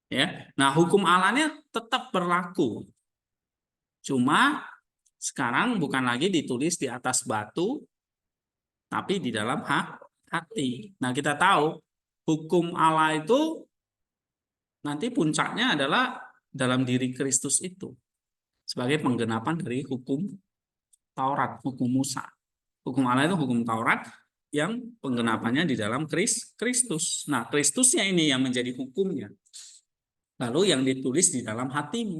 Ya, nah hukum Allahnya tetap berlaku, cuma sekarang bukan lagi ditulis di atas batu, tapi di dalam hati. Nah kita tahu hukum Allah itu nanti puncaknya adalah dalam diri Kristus itu sebagai penggenapan dari hukum Taurat, hukum Musa. Hukum Allah itu hukum Taurat yang penggenapannya di dalam Kristus. Nah, Kristusnya ini yang menjadi hukumnya. Lalu yang ditulis di dalam hatimu.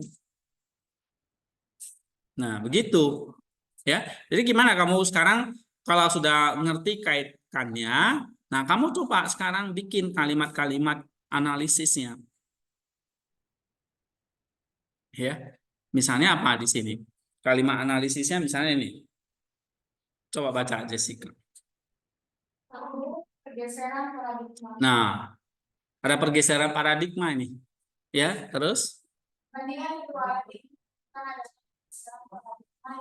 Nah, begitu. Ya. Jadi gimana kamu sekarang kalau sudah ngerti kaitannya, nah kamu coba sekarang bikin kalimat-kalimat analisisnya. Ya. Misalnya apa di sini? Kalimat analisisnya misalnya ini. Coba baca Jessica. Pergeseran paradigma. Nah, ada pergeseran paradigma ini. Ya, terus? Bandingan kedua ini kan ada pergeseran paradigma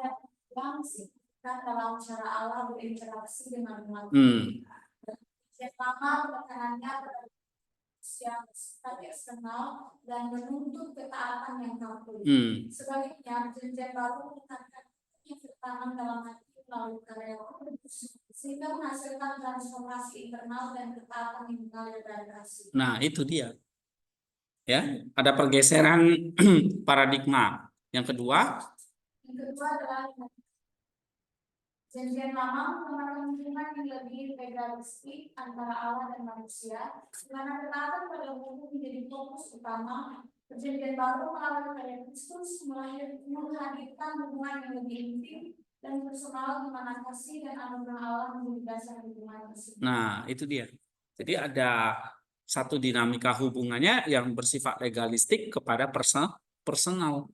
yang signifikan dalam cara Allah berinteraksi dengan umat. Yang pertama tekanannya pada yang bersifat eksternal dan menuntut ketaatan yang kaku. Sebaliknya, perjanjian baru menekankan ketaatan dalam hati melalui karya Roh Kudus, sehingga menghasilkan transformasi internal dan ketaatan yang mengalir dari kasih. Nah, itu dia. Ya, ada pergeseran paradigma. Yang kedua adalah perjanjian lama merupakan hubungan yang lebih legalistik antara Allah dan manusia, di mana ketaatan pada hukum menjadi fokus utama. Perjanjian baru melalui karya Kristus menghadirkan hubungan yang lebih intim dan personal, di mana kasih dan anugerah Allah menjadi dasar hubungan tersebut. Nah, itu dia. Jadi ada satu dinamika hubungannya yang bersifat legalistik kepada personal.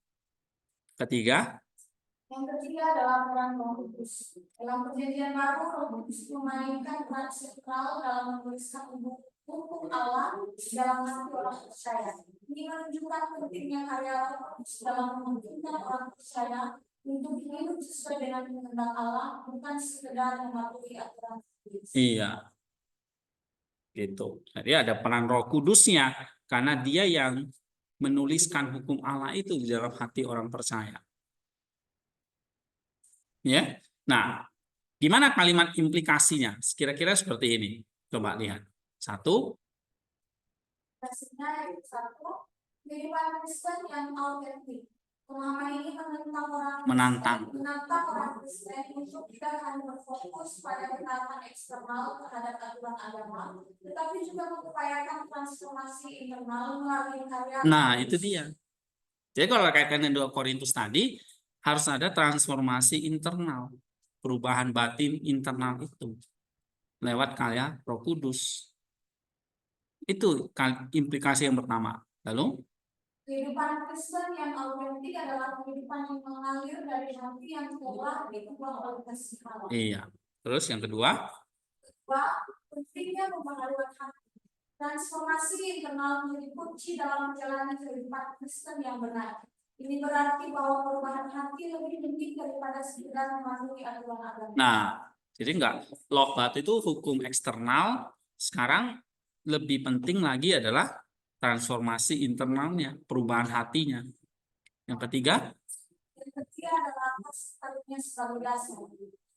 Yang ketiga adalah peran Roh Kudus. Dalam perjanjian baru, Roh Kudus memainkan peran sentral dalam menuliskan hukum Allah dalam hati orang percaya. Ini menunjukkan pentingnya karya Roh Kudus dalam memungkinkan orang percaya untuk hidup sesuai dengan kehendak Allah, bukan sekedar mematuhi aturan iblis. Iya, gitu. Jadi ada peran Roh Kudusnya karena dia yang menuliskan hukum Allah itu di dalam hati orang percaya. Ya. Nah, gimana kalimat implikasinya? Kira-kira seperti ini. Coba lihat. Satu, Hasilnya yang satu, kehidupan Kristen yang autentik. Pemahaman ini menantang orang Kristen untuk tidak hanya berfokus pada ketaatan eksternal terhadap aturan agama, tetapi juga mengupayakan transformasi internal melalui karya. nah itu dia. Jadi kalau kaitkan dengan 2 Korintus tadi, harus ada transformasi internal, perubahan batin internal itu lewat karya Roh Kudus. Itu implikasi yang pertama. Lalu Kehidupan Kristen yang autentik adalah kehidupan yang mengalir dari hati yang telah diubah oleh kasih Allah. iya. Terus yang kedua, Pentingnya pembaharuan hati. Transformasi internal menjadi kunci dalam menjalani kehidupan Kristen yang benar. Ini berarti bahwa perubahan hati lebih penting daripada sekedar mematuhi aturan agama. nah, jadi enggak logat itu hukum eksternal, sekarang lebih penting lagi adalah transformasi internalnya, perubahan hatinya. Yang ketiga, Adalah kasih karunia sebagai dasar.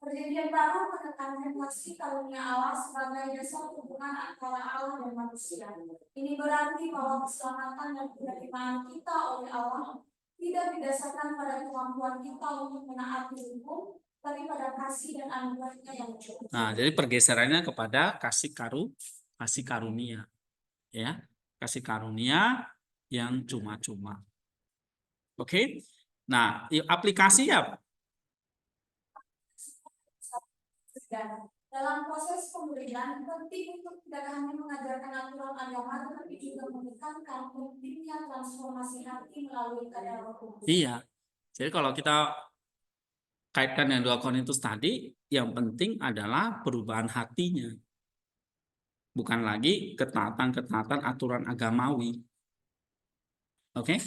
Perjanjian baru menekankan kasih karunia Allah sebagai dasar hubungan antara Allah dan manusia. Ini berarti bahwa keselamatan dan penerimaan kita oleh Allah tidak didasarkan pada kemampuan kita untuk menaati hukum, tapi pada kasih dan anugerahnya yang cukup. nah jadi pergeserannya kepada kasih karunia, ya, kasih karunia yang cuma-cuma. Oke, nah aplikasi ya. Dalam proses pemberian, penting untuk tidak hanya mengajarkan aturan agama, tetapi juga menekankan pentingnya transformasi hati melalui karya Roh Kudus. Iya, jadi kalau kita kaitkan dengan 2 Korintus tadi, yang penting adalah perubahan hatinya, bukan lagi ketaatan-ketaatan aturan agamawi. Oke,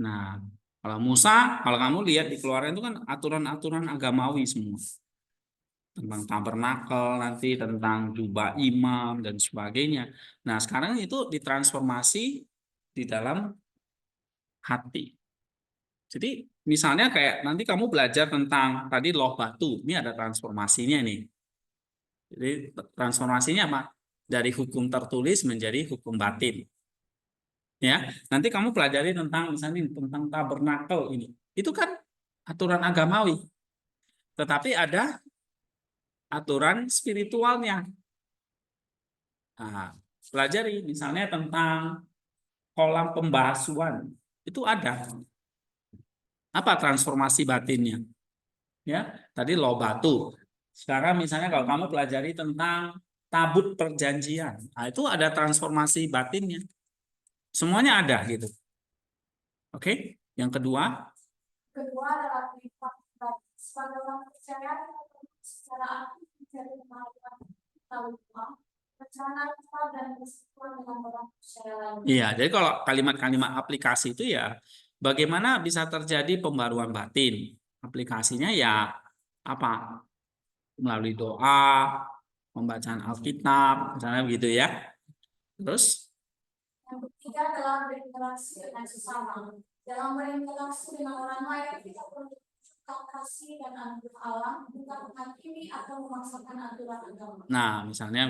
nah kalau Musa, kalau kamu lihat di Keluaran itu kan aturan-aturan agamawi semua. Tentang tabernakel nanti, tentang jubah imam dan sebagainya. Nah, sekarang itu ditransformasi di dalam hati. Jadi, misalnya kayak nanti kamu belajar tentang tadi loh batu, ini ada transformasinya nih. Jadi, transformasinya apa? Dari hukum tertulis menjadi hukum batin. Ya, nanti kamu pelajari tentang misalnya tentang tabernakel ini. Itu kan aturan agamawi. Tetapi ada aturan spiritualnya. Nah, pelajari misalnya tentang kolam pembasuhan. Itu ada. Apa transformasi batinnya? Ya, tadi loh batu. Sekarang misalnya kalau kamu pelajari tentang tabut perjanjian. Nah, itu ada transformasi batinnya. Semuanya ada gitu. Oke? Yang kedua, Adalah kehidupan sebagai orang percaya secara aktif mencari kemampuan tahu rencana dan persekutuan dengan orang percaya lain. iya, jadi kalau kalimat-kalimat aplikasi itu ya bagaimana bisa terjadi pembaruan batin. Aplikasinya ya apa? Melalui doa, pembacaan Alkitab, misalnya begitu ya. Terus Yang ketiga adalah berinteraksi dengan sesama. Dalam berinteraksi dengan orang lain, kita perlu menunjukkan kasih dan anugerah Allah, bukan menghakimi atau memaksakan aturan agama. nah, misalnya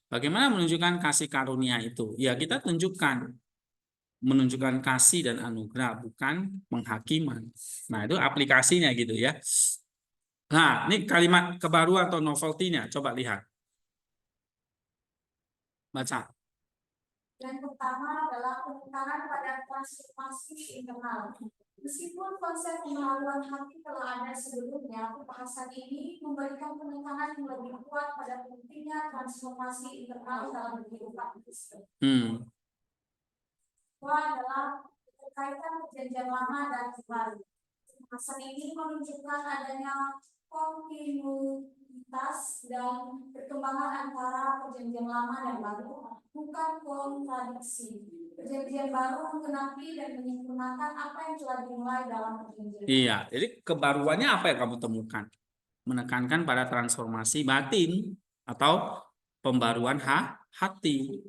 bagaimana menunjukkan kasih karunia itu? Ya, kita menunjukkan kasih dan anugerah, bukan penghakiman. Nah, itu aplikasinya gitu ya. Nah, ini kalimat kebaruan atau novelty-nya. Coba lihat. Baca. Yang pertama adalah penekanan pada transformasi internal. Meskipun konsep pembaharuan hati telah ada sebelumnya, pembahasan ini memberikan penekanan yang lebih kuat pada pentingnya transformasi internal dalam kehidupan Kristen. Kedua adalah berkaitan perjanjian lama dan baru. Pembahasan ini menunjukkan adanya kontinuitas dan perkembangan antara perjanjian lama dan baru, bukan kontradiksi. Perjanjian baru menggenapi dan menyempurnakan apa yang telah dimulai dalam perjanjian. Iya, jadi kebaruannya apa yang kamu temukan? Menekankan pada transformasi batin atau pembaruan hati.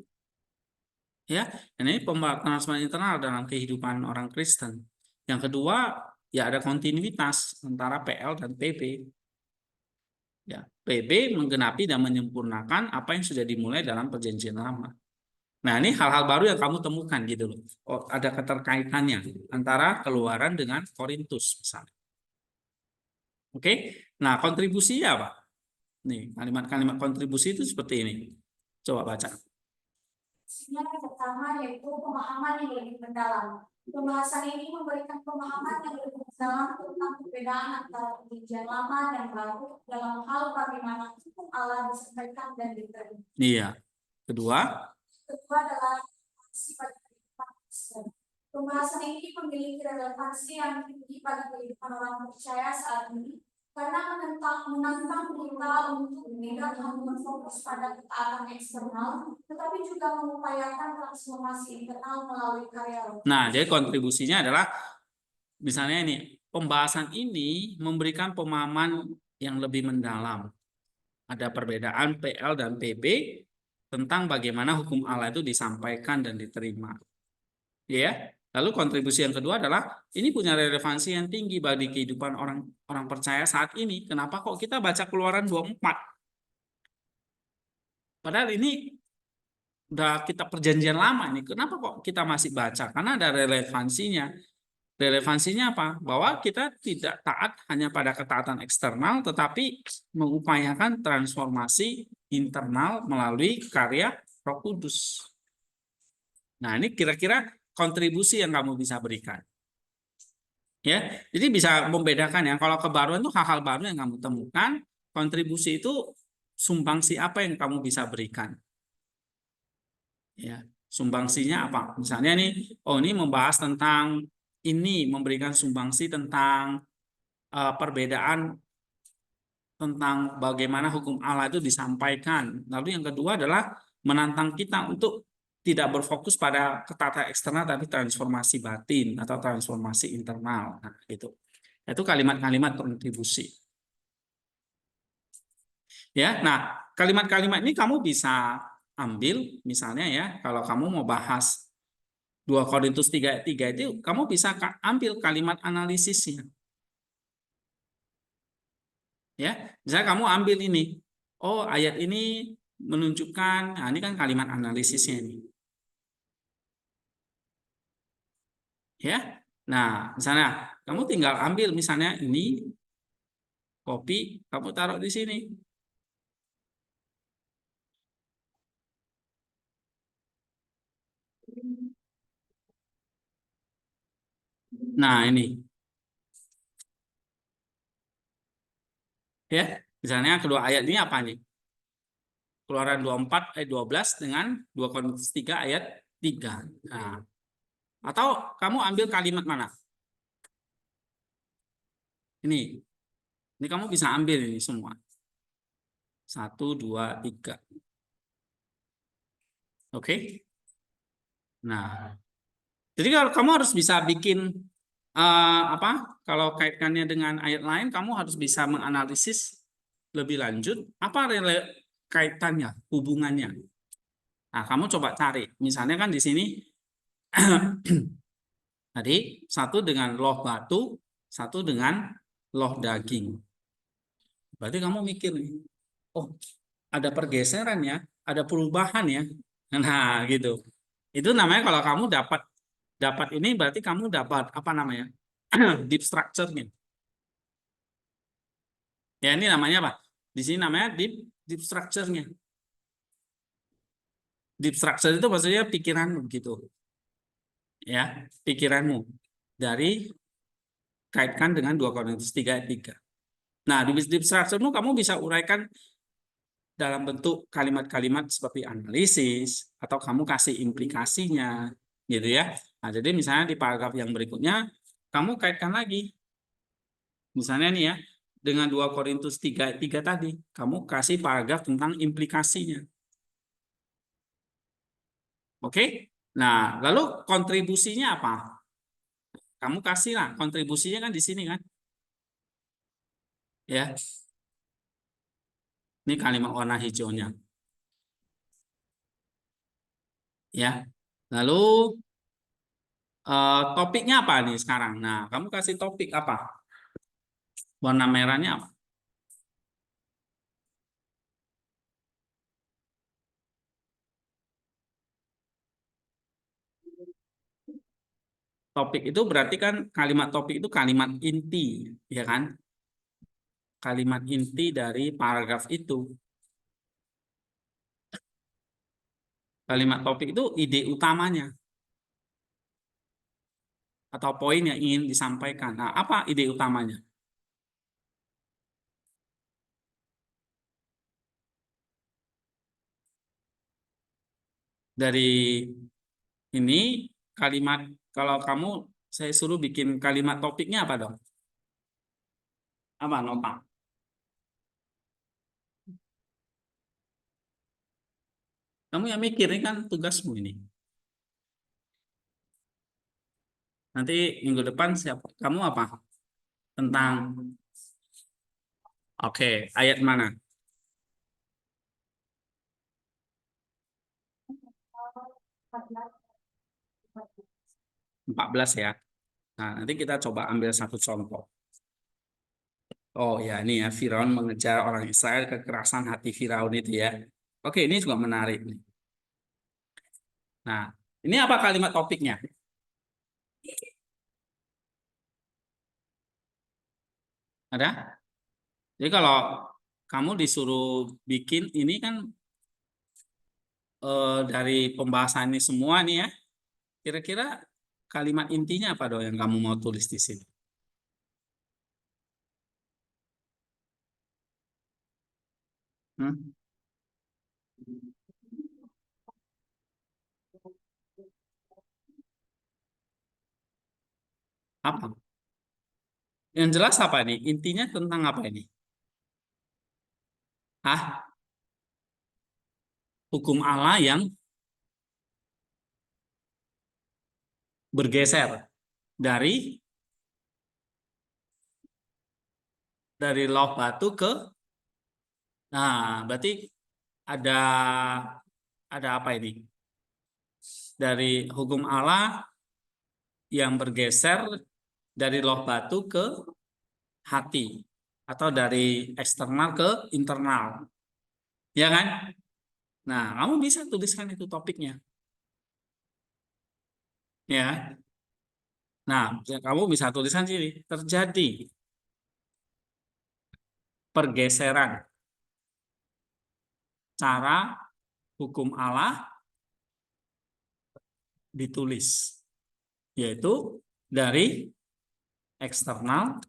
Ya, dan ini transformasi internal dalam kehidupan orang Kristen. Yang kedua, ya ada kontinuitas antara PL dan PB. Ya, PB menggenapi dan menyempurnakan apa yang sudah dimulai dalam perjanjian lama. Nah, ini hal-hal baru yang kamu temukan gitu loh. Oh, ada keterkaitannya antara Keluaran dengan Korintus misalnya. Oke. Nah, kontribusinya apa? Nih, kalimat-kalimat kontribusi itu seperti ini. Coba baca. Yang pertama yaitu pemahaman yang lebih mendalam. Pembahasan ini memberikan pemahaman yang lebih mendalam tentang perbedaan antara perjanjian lama dan baru dalam hal bagaimana hukum Allah disampaikan dan diterima. Iya. Kedua Adalah sifat kehidupan Kristen. Pembahasan ini memiliki relevansi yang tinggi bagi kehidupan orang percaya saat ini karena menantang kita untuk tidak hanya berfokus pada ketaatan eksternal, tetapi juga mengupayakan transformasi internal melalui karya roh. Nah, jadi kontribusinya adalah misalnya ini, pembahasan ini memberikan pemahaman yang lebih mendalam. Ada perbedaan PL dan PB tentang bagaimana hukum Allah itu disampaikan dan diterima. Ya. Lalu kontribusi yang kedua adalah ini punya relevansi yang tinggi bagi kehidupan orang percaya saat ini. Kenapa kok kita baca Keluaran 24? Padahal ini udah kita perjanjian lama ini. Kenapa kok kita masih baca? Karena ada relevansinya. Relevansinya apa? Bahwa kita tidak taat hanya pada ketaatan eksternal, tetapi mengupayakan transformasi internal melalui karya Roh Kudus. Nah, ini kira-kira kontribusi yang kamu bisa berikan. Ya, jadi bisa membedakan ya. Kalau kebaruan itu hal-hal baru yang kamu temukan, kontribusi itu sumbangsi apa yang kamu bisa berikan. Ya, sumbangsinya apa? Misalnya nih, oh ini membahas tentang ini, memberikan sumbangsi tentang perbedaan tentang bagaimana hukum Allah itu disampaikan. Lalu yang kedua adalah menantang kita untuk tidak berfokus pada ketaatan eksternal tapi transformasi batin atau transformasi internal. Nah, itu kalimat-kalimat kontribusi. Ya, nah kalimat-kalimat ini kamu bisa ambil misalnya ya, kalau kamu mau bahas 2 Korintus 3 ayat 3 itu kamu bisa ambil kalimat analisisnya. Ya, misalnya kamu ambil ini. Oh, ayat ini menunjukkan, nah ini kan kalimat analisisnya ini. Ya. Nah, misalnya kamu tinggal ambil misalnya ini kopi, kamu taruh di sini. Nah, ini. Ya, misalnya kedua ayat ini apa nih? Keluaran 24 ayat 12 dengan 2 Korintus 3 ayat 3. Nah, atau kamu ambil kalimat mana? Ini kamu bisa ambil ini semua. 1, 2, 3. Oke. Nah, jadi kalau kamu harus bisa bikin kalau kaitannya dengan ayat lain, kamu harus bisa menganalisis lebih lanjut apa kaitannya, hubungannya. Nah, kamu coba cari. Misalnya kan di sini tadi satu dengan loh batu, satu dengan loh daging. Berarti kamu mikir nih, oh ada pergeseran ya, ada perubahan ya. Nah, gitu. Itu namanya kalau kamu dapat ini berarti kamu dapat apa namanya? Deep structure-nya. Ya, ini namanya apa? Di sini namanya deep structure-nya. Deep structure itu maksudnya pikiranmu gitu. Ya, pikiranmu dari kaitkan dengan 2 Korintus 3 ayat 3. Nah, di deep structure-mu kamu bisa uraikan dalam bentuk kalimat-kalimat seperti analisis atau kamu kasih implikasinya gitu ya. Nah, jadi misalnya di paragraf yang berikutnya kamu kaitkan lagi. Misalnya nih ya, dengan 2 Korintus 3:3 tadi. Kamu kasih paragraf tentang implikasinya. Oke? Nah, lalu kontribusinya apa? Kamu kasih lah kontribusinya kan di sini kan? Ya. Ini kalimat warna hijaunya. Ya. Lalu topiknya apa nih sekarang? Nah, kamu kasih topik apa? Warna merahnya apa? Topik itu berarti kan kalimat topik itu kalimat inti, ya kan? Kalimat inti dari paragraf itu. Kalimat topik itu ide utamanya atau poin yang ingin disampaikan. Nah, apa ide utamanya? Dari ini kalimat, kalau kamu saya suruh bikin kalimat topiknya apa dong? Apa nota? Kamu yang mikir, ini kan tugasmu ini. Nanti minggu depan siapa? Kamu apa? Tentang oke, ayat mana? 14 ya. Nah, nanti kita coba ambil satu contoh. Oh ya, ini ya, Firaun mengejar orang Israel, kekerasan hati Firaun itu ya. Oke, ini juga menarik nih. Nah, ini apa kalimat topiknya? Ada? Jadi kalau kamu disuruh bikin ini kan dari pembahasan ini semua nih ya, kira-kira kalimat intinya apa dong yang kamu mau tulis di sini? Hmm? Apa? Yang jelas apa nih? Intinya tentang apa ini? Ah, hukum Allah yang bergeser dari loh batu ke, nah berarti ada apa ini? Dari hukum Allah yang bergeser dari loh batu ke hati atau dari eksternal ke internal, ya kan? Nah, kamu bisa tuliskan itu topiknya, ya. Nah, kamu bisa tuliskan sini terjadi pergeseran cara hukum Allah ditulis, yaitu dari eksternal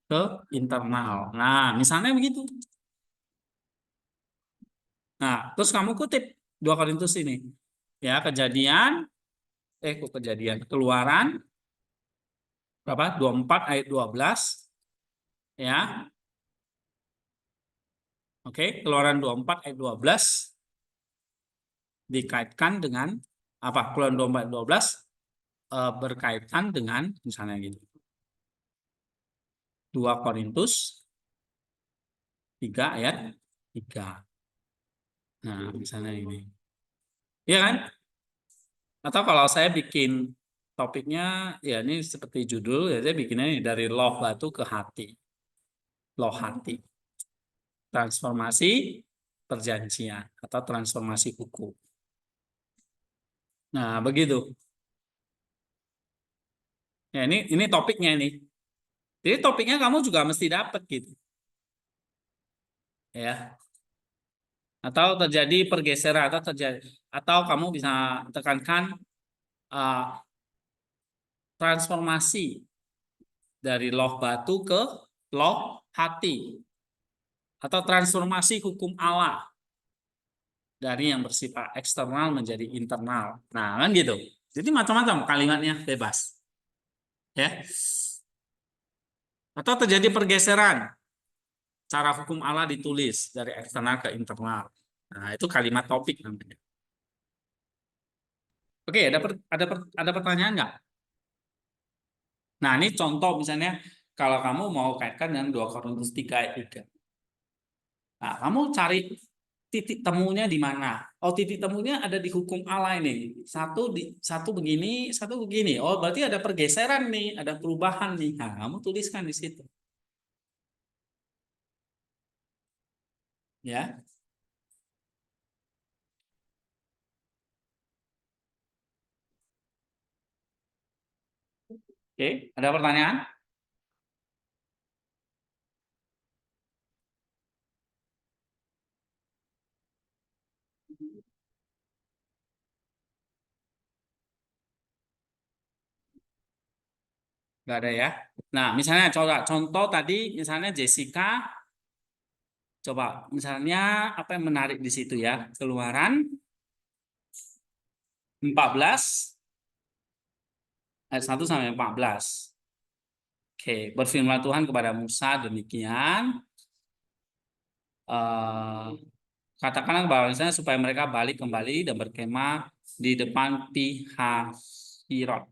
ke internal. Nah, misalnya begitu. Nah, terus kamu kutip 2 Korintus ini. Ya, Keluaran berapa? 24 ayat 12. Ya. Oke, Keluaran 24 ayat 12 dikaitkan dengan apa? Keluaran 24 ayat 12 berkaitan dengan misalnya gitu. 2 Korintus 3 ayat 3. Nah, misalnya ini. Iya kan? Atau kalau saya bikin topiknya, ya ini seperti judul, ya saya bikinnya ini, dari loh batu ke hati. Loh hati. Transformasi perjanjian atau transformasi hukum. Nah, begitu. Ya, ini topiknya ini. Jadi topiknya kamu juga mesti dapat gitu. Ya. Atau terjadi pergeseran atau kamu bisa tekankan transformasi dari loh batu ke loh hati atau transformasi hukum Allah dari yang bersifat eksternal menjadi internal. Nah, kan gitu. Jadi macam-macam kalimatnya, bebas. Ya. Atau terjadi pergeseran cara hukum Allah ditulis dari eksternal ke internal. Nah, itu kalimat topik namanya. Oke, ada pertanyaan nggak? Nah, ini contoh misalnya kalau kamu mau kaitkan dengan 2 Korintus 3 ayat 3. Nah, kamu cari titik temunya di mana? Oh, titik temunya ada di hukum Allah ini. Satu begini, satu begini. Oh, berarti ada pergeseran nih, ada perubahan nih. Nah, kamu tuliskan di situ. Ya. Oke, ada pertanyaan? Nggak ada ya. Nah, misalnya coba contoh tadi, misalnya Jessica, coba misalnya apa yang menarik di situ ya? Keluaran 14 ayat 1 sampai 14. Oke, berfirman Tuhan kepada Musa demikian. eh, Katakanlah bahwa misalnya supaya mereka balik kembali dan berkemah di depan Pihahirot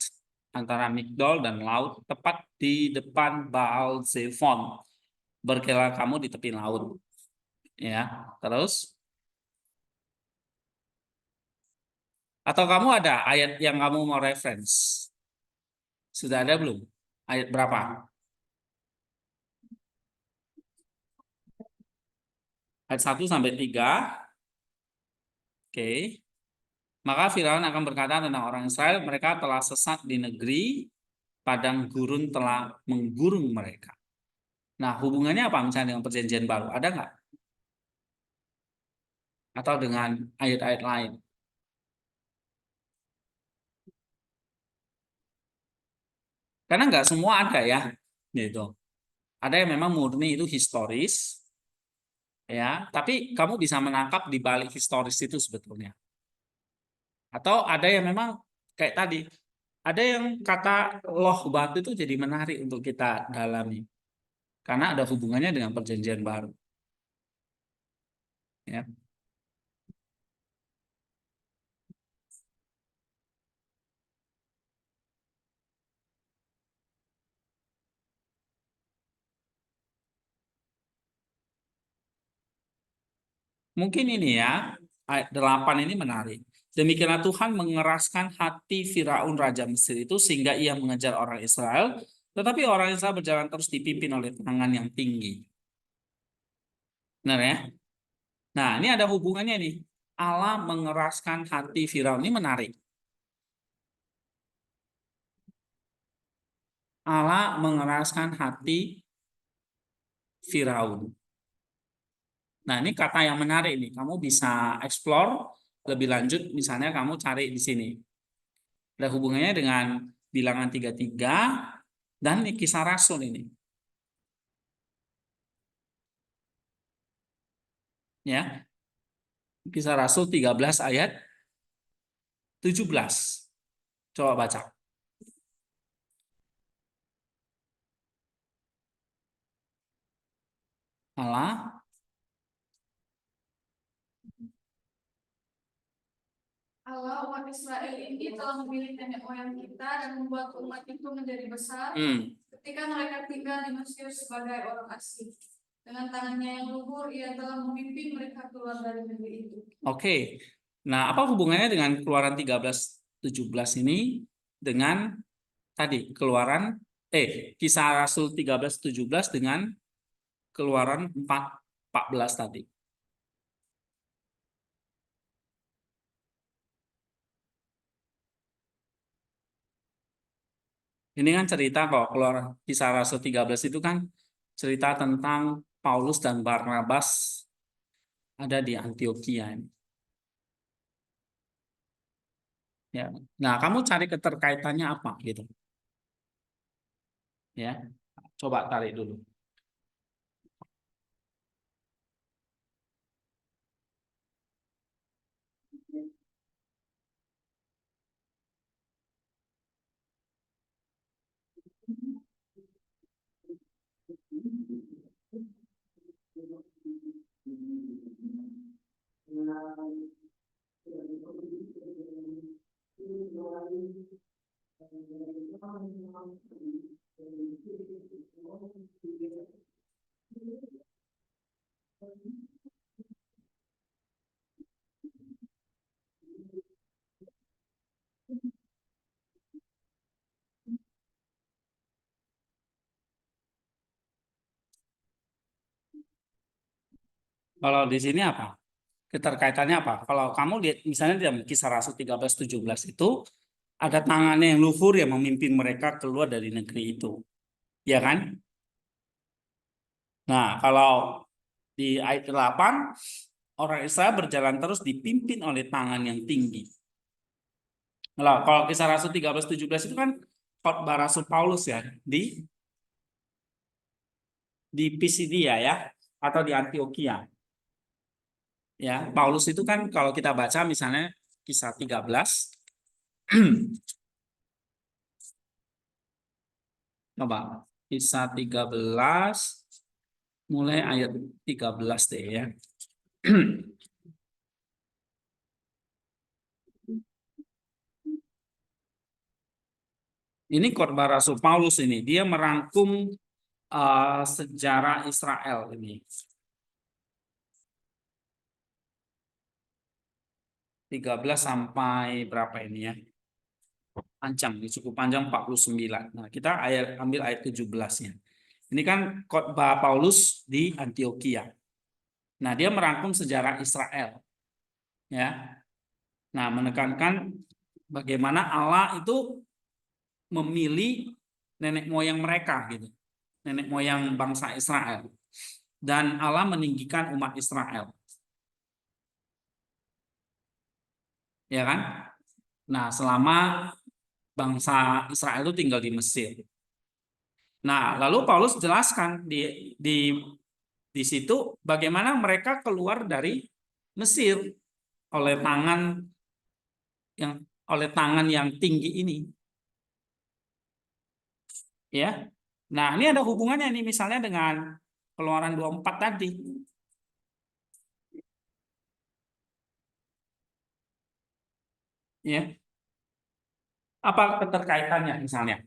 antara Migdol dan laut tepat di depan Baal Zephon. Berkemah kamu di tepi laut. Ya, terus atau kamu ada ayat yang kamu mau reference? Sudah ada belum? Ayat berapa? Ayat 1 sampai 3. Oke. Maka Firaun akan berkata tentang orang Israel, mereka telah sesat di negeri, padang gurun telah menggurung mereka. Nah, hubungannya apa misalnya dengan perjanjian baru? Ada nggak? Atau dengan ayat-ayat lain? Karena nggak semua ada ya, gitu. Ada yang memang murni itu historis, ya. Tapi kamu bisa menangkap di balik historis itu sebetulnya. Atau ada yang memang kayak tadi, ada yang kata loh batu itu jadi menarik untuk kita dalami. Karena ada hubungannya dengan perjanjian baru. Ya. Mungkin ini ya, ayat 8 ini menarik. Demikianlah Tuhan mengeraskan hati Firaun Raja Mesir itu sehingga ia mengejar orang Israel, tetapi orang Israel berjalan terus dipimpin oleh tangan yang tinggi. Benar ya? Nah, ini ada hubungannya nih. Allah mengeraskan hati Firaun ini menarik. Allah mengeraskan hati Firaun. Nah, ini kata yang menarik nih. Kamu bisa explore lebih lanjut, misalnya kamu cari di sini. Ada hubungannya dengan bilangan 33 dan Kisah Rasul ini. Ya. Kisah Rasul 13 ayat 17. Coba baca. Allah. Allah umat Israel ini telah memilih nenek moyang kita dan membuat umat itu menjadi besar ketika mereka tinggal di Mesir sebagai orang asing. Dengan tangannya yang luhur, ia telah memimpin mereka keluar dari negeri itu. Oke. Nah, apa hubungannya dengan Keluaran 13:17 ini dengan tadi Keluaran Kisah Rasul 13:17 dengan Keluaran 4:14 tadi? Ini kan cerita kok, Keluaran Kisah Rasul 13 itu kan cerita tentang Paulus dan Barnabas ada di Antioquia ini. Ya. Nah, kamu cari keterkaitannya apa gitu? Ya. Coba tarik dulu. Kalau di sini apa? Keterkaitannya apa? Kalau kamu lihat misalnya dalam Kisah Rasul 13-17 itu ada tangannya yang luhur yang memimpin mereka keluar dari negeri itu. Ya kan? Nah, kalau di ayat 8 orang Israel berjalan terus dipimpin oleh tangan yang tinggi. Nah, kalau Kisah Rasul 13-17 itu kan khotbah Rasul Paulus ya di Pisidia ya atau di Antioquia. Ya, Paulus itu kan kalau kita baca misalnya Kisah 13 coba Kisah 13 mulai ayat 13 deh ya. Ini khotbah Rasul Paulus ini, dia merangkum sejarah Israel ini. 13 sampai berapa ini ya? Panjang, cukup panjang 49. Nah, kita ambil ayat 17-nya. Ini kan khotbah Paulus di Antioquia. Nah, dia merangkum sejarah Israel. Ya. Nah, menekankan bagaimana Allah itu memilih nenek moyang mereka gitu. Nenek moyang bangsa Israel. Dan Allah meninggikan umat Israel. Ya kan? Nah, selama bangsa Israel itu tinggal di Mesir. Nah, lalu Paulus jelaskan di situ bagaimana mereka keluar dari Mesir oleh yang tangan yang tinggi ini. Ya. Nah, ini ada hubungannya nih misalnya dengan Keluaran 24 tadi. Ya. Apa keterkaitannya misalnya?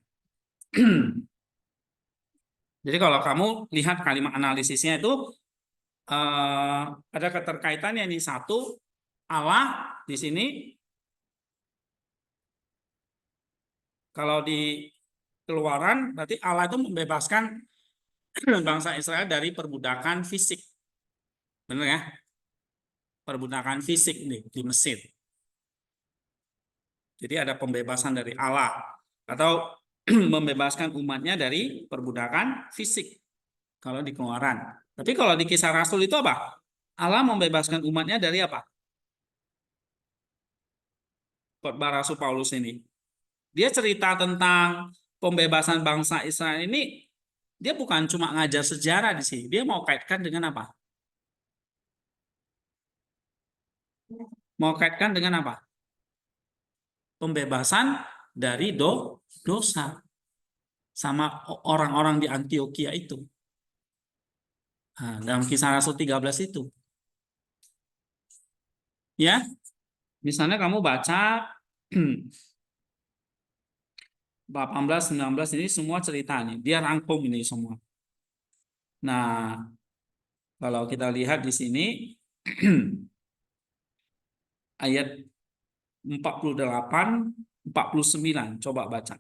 Jadi kalau kamu lihat kalimat analisisnya itu ada keterkaitannya nih. Satu, Allah di sini kalau di Keluaran berarti Allah itu membebaskan bangsa Israel dari perbudakan fisik. Benar ya? Perbudakan fisik nih di Mesir. Jadi ada pembebasan dari Allah atau membebaskan umatnya dari perbudakan fisik kalau di Keluaran. Tapi kalau di Kisah Rasul itu apa? Allah membebaskan umatnya dari apa? Khotbah Rasul Paulus ini. Dia cerita tentang pembebasan bangsa Israel ini, dia bukan cuma ngajar sejarah di sini. Dia mau kaitkan dengan apa? Mau kaitkan dengan apa? Pembebasan dari dosa sama orang-orang di Antioquia itu. Nah, dalam Kisah Rasul 13 itu. Ya, misalnya kamu baca 18, 19 ini semua ceritanya. Dia rangkum ini semua. Nah, kalau kita lihat di sini ayat 48, 49. Coba baca.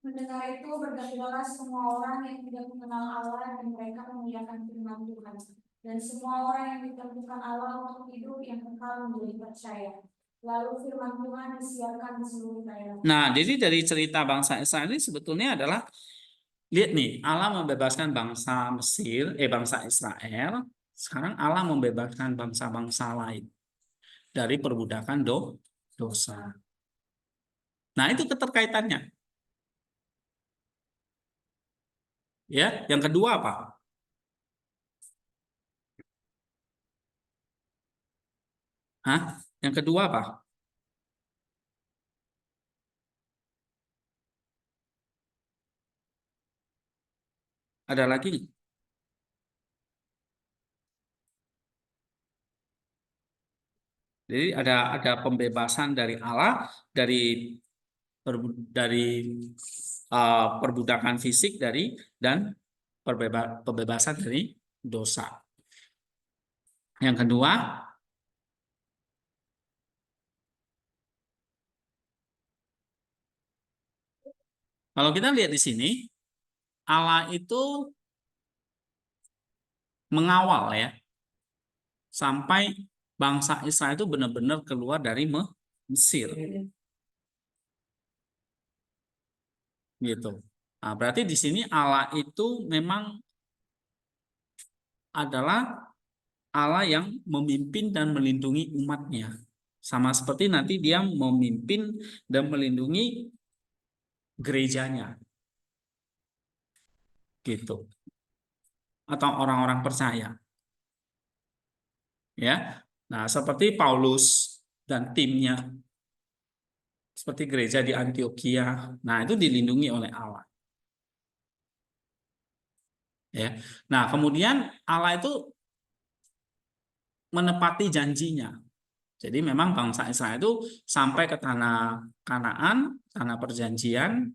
Mendengar itu bergembiralah semua orang yang tidak mengenal Allah dan mereka memuliakan firman Tuhan. Dan semua orang yang ditentukan Allah untuk hidup yang kekal menjadi percaya. Lalu firman Tuhan disiarkan di seluruh daerah. Nah, jadi dari cerita bangsa Israel ini sebetulnya adalah lihat nih, Allah membebaskan bangsa Mesir, bangsa Israel. Sekarang Allah membebaskan bangsa-bangsa lain dari perbudakan dosa. Nah, itu keterkaitannya. Ya, yang kedua apa? Hah? Yang kedua apa? Ada lagi? Jadi ada pembebasan dari Allah dari dari perbudakan fisik dan pembebasan dari dosa. Yang kedua, kalau kita lihat di sini, Allah itu mengawal ya, sampai bangsa Israel itu benar-benar keluar dari Mesir. Gitu. Nah, berarti di sini Allah itu memang adalah Allah yang memimpin dan melindungi umatnya. Sama seperti nanti dia memimpin dan melindungi gerejanya. Gitu. Atau orang-orang percaya. Ya. Nah, seperti Paulus dan timnya, seperti gereja di Antioquia. Nah, itu dilindungi oleh Allah. Ya. Nah, kemudian Allah itu menepati janjinya. Jadi memang bangsa Israel itu sampai ke tanah Kanaan, tanah perjanjian,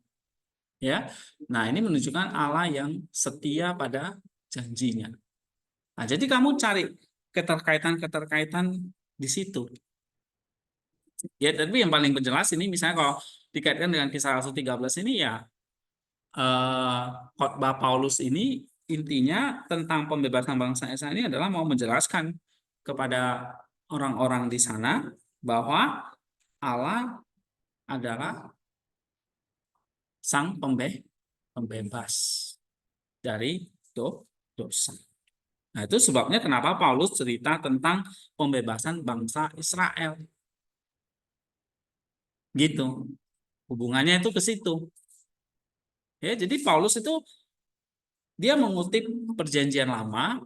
ya. Nah, ini menunjukkan Allah yang setia pada janjinya. Nah, jadi kamu cari keterkaitan-keterkaitan di situ. Ya, tapi yang paling jelas ini misalnya kalau dikaitkan dengan Kisah Rasul 13 ini ya khotbah Paulus ini intinya tentang pembebasan bangsa Israel ini adalah mau menjelaskan kepada orang-orang di sana bahwa Allah adalah sang pembebas dari dosa. Nah, itu sebabnya kenapa Paulus cerita tentang pembebasan bangsa Israel. Gitu. Hubungannya itu ke situ. Ya, jadi Paulus itu dia mengutip perjanjian lama,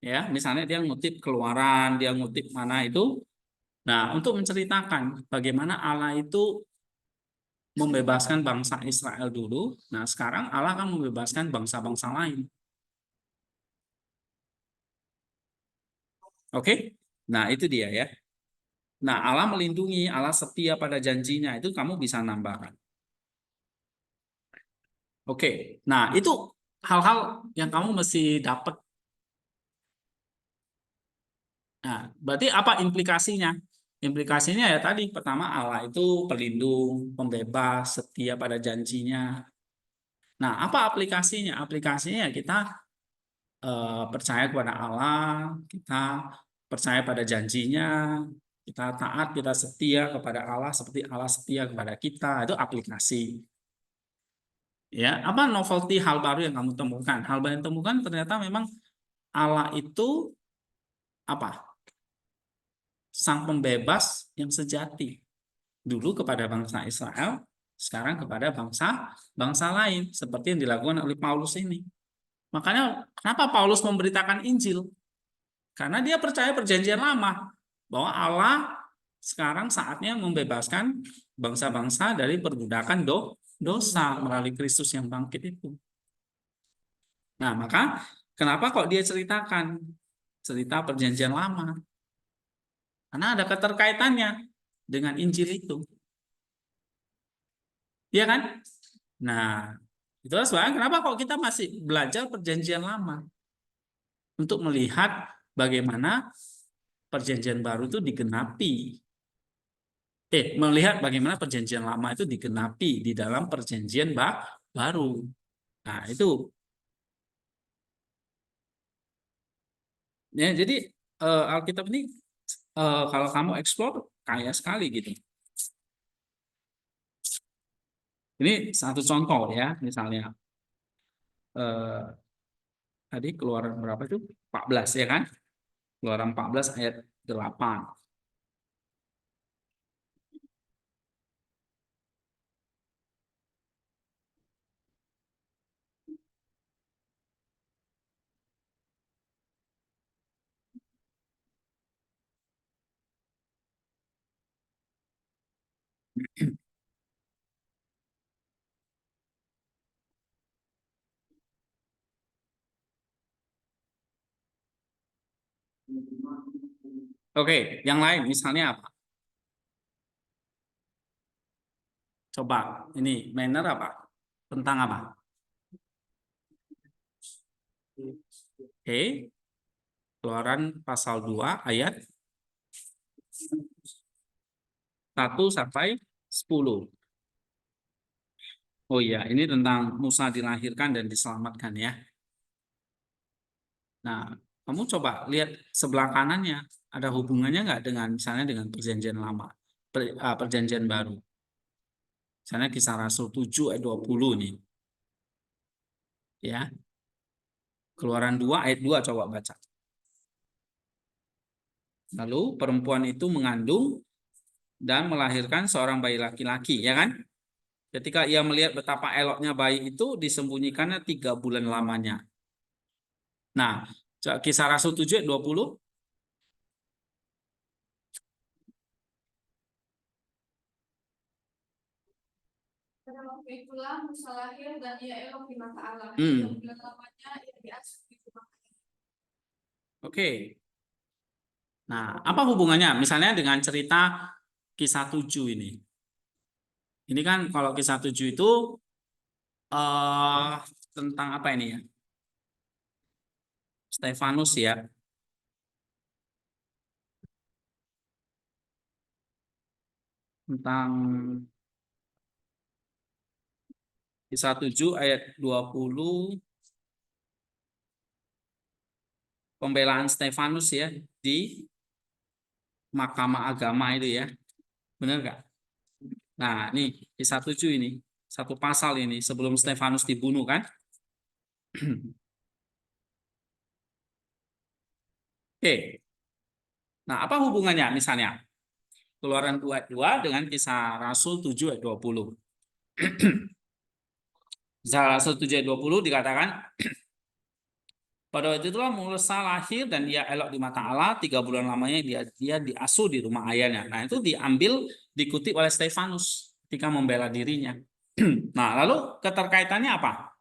ya, misalnya dia ngutip Keluaran, dia ngutip mana itu. Nah, untuk menceritakan bagaimana Allah itu membebaskan bangsa Israel dulu. Nah, sekarang Allah akan membebaskan bangsa-bangsa lain. Oke? Nah, itu dia ya. Nah, Allah melindungi, Allah setia pada janjinya. Itu kamu bisa nambahkan. Oke. Nah, itu hal-hal yang kamu mesti dapat. Nah, berarti apa implikasinya? Implikasinya ya tadi, pertama Allah itu pelindung, pembebas, setia pada janjinya. Nah, apa aplikasinya? Aplikasinya ya kita percaya kepada Allah, kita percaya pada janjinya, kita taat, kita setia kepada Allah seperti Allah setia kepada kita. Itu aplikasi. Ya, apa novelty hal baru yang kamu temukan? Hal baru yang temukan ternyata memang Allah itu apa? Sang pembebas yang sejati. Dulu kepada bangsa Israel, sekarang kepada bangsa lain seperti yang dilakukan oleh Paulus ini. Makanya kenapa Paulus memberitakan Injil? Karena dia percaya perjanjian lama bahwa Allah sekarang saatnya membebaskan bangsa-bangsa dari perbudakan dosa melalui Kristus yang bangkit itu. Nah, maka kenapa kok dia ceritakan cerita perjanjian lama? Karena ada keterkaitannya dengan Injil itu. Iya kan? Nah, itulah sebabnya kenapa kok kita masih belajar perjanjian lama untuk melihat bagaimana perjanjian baru itu digenapi. Melihat bagaimana perjanjian lama itu digenapi di dalam perjanjian baru. Nah, itu. Ya, jadi Alkitab ini kalau kamu explore kaya sekali gitu. Ini satu contoh ya, misalnya tadi Keluaran berapa itu? 14 ya kan? Keluaran 14 ayat 8. Oke, yang lain misalnya apa? Coba, ini manner apa? Tentang apa? Oke, Keluaran pasal 2 ayat 1 sampai 10. Oh iya, ini tentang Musa dilahirkan dan diselamatkan ya. Nah, kamu coba lihat sebelah kanannya, ada hubungannya nggak dengan misalnya dengan perjanjian lama, perjanjian baru. Misalnya Kisah Rasul 7 ayat 20 nih. Ya. Keluaran 2 ayat 2 coba baca. Lalu perempuan itu mengandung dan melahirkan seorang bayi laki-laki, ya kan? Ketika ia melihat betapa eloknya bayi itu, disembunyikannya 3 bulan lamanya. Nah, Kisah Rasul 7 ayat 20. Pada waktu itulah Musa lahir dan ia elok di mata Allah. Hmm. 3 bulan lamanya ia diasuh di rumah. Oke. Nah, apa hubungannya misalnya dengan cerita Kisah 7 ini? Ini kan kalau Kisah 7 itu eh tentang apa ini ya? Stefanus ya. Tentang Kisah 7 ayat 20, pembelaan Stefanus ya di Mahkamah Agama itu ya. Benar nggak? Nah, ini Kisah 7 ini, satu pasal ini sebelum Stefanus dibunuh kan? Oke. Nah, apa hubungannya misalnya? Keluaran 2 ayat 2 dengan Kisah Rasul 7 ayat 20. Kisah Rasul 7 ayat 20 dikatakan, pada waktu itulah Musa lahir dan ia elok di mata Allah, 3 bulan lamanya dia diasuh di rumah ayahnya. Nah, itu diambil, dikutip oleh Stefanus ketika membela dirinya. Nah, lalu keterkaitannya apa?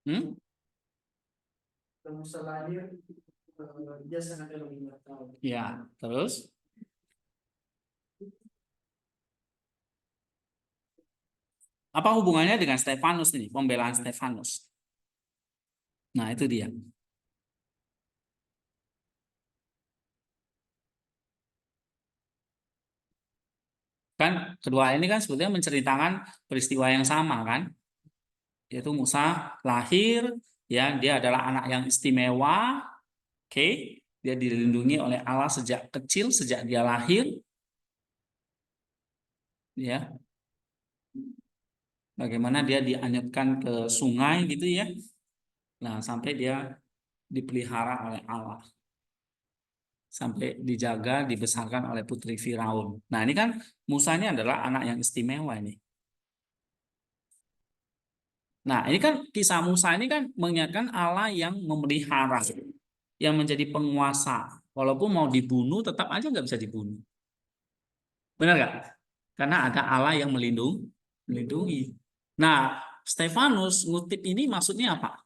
Hmm? Musa lahir, dia sangat elok di mata Allah. Ya, terus apa hubungannya dengan Stefanus ini, pembelaan Stefanus? Nah, itu dia. Kan kedua ini kan sebetulnya menceritakan peristiwa yang sama kan? Yaitu Musa lahir, ya dia adalah anak yang istimewa, oke? Dia dilindungi oleh Allah sejak kecil, sejak dia lahir, ya. Bagaimana dia dianyutkan ke sungai gitu ya. Nah, sampai dia dipelihara oleh Allah. Sampai dijaga, dibesarkan oleh putri Firaun. Nah, ini kan Musa ini adalah anak yang istimewa ini. Nah, ini kan kisah Musa ini kan mengingatkan Allah yang memelihara, yang menjadi penguasa. Walaupun mau dibunuh, tetap aja nggak bisa dibunuh. Benar nggak? Karena ada Allah yang melindungi. Nah, Stefanus ngutip ini maksudnya apa?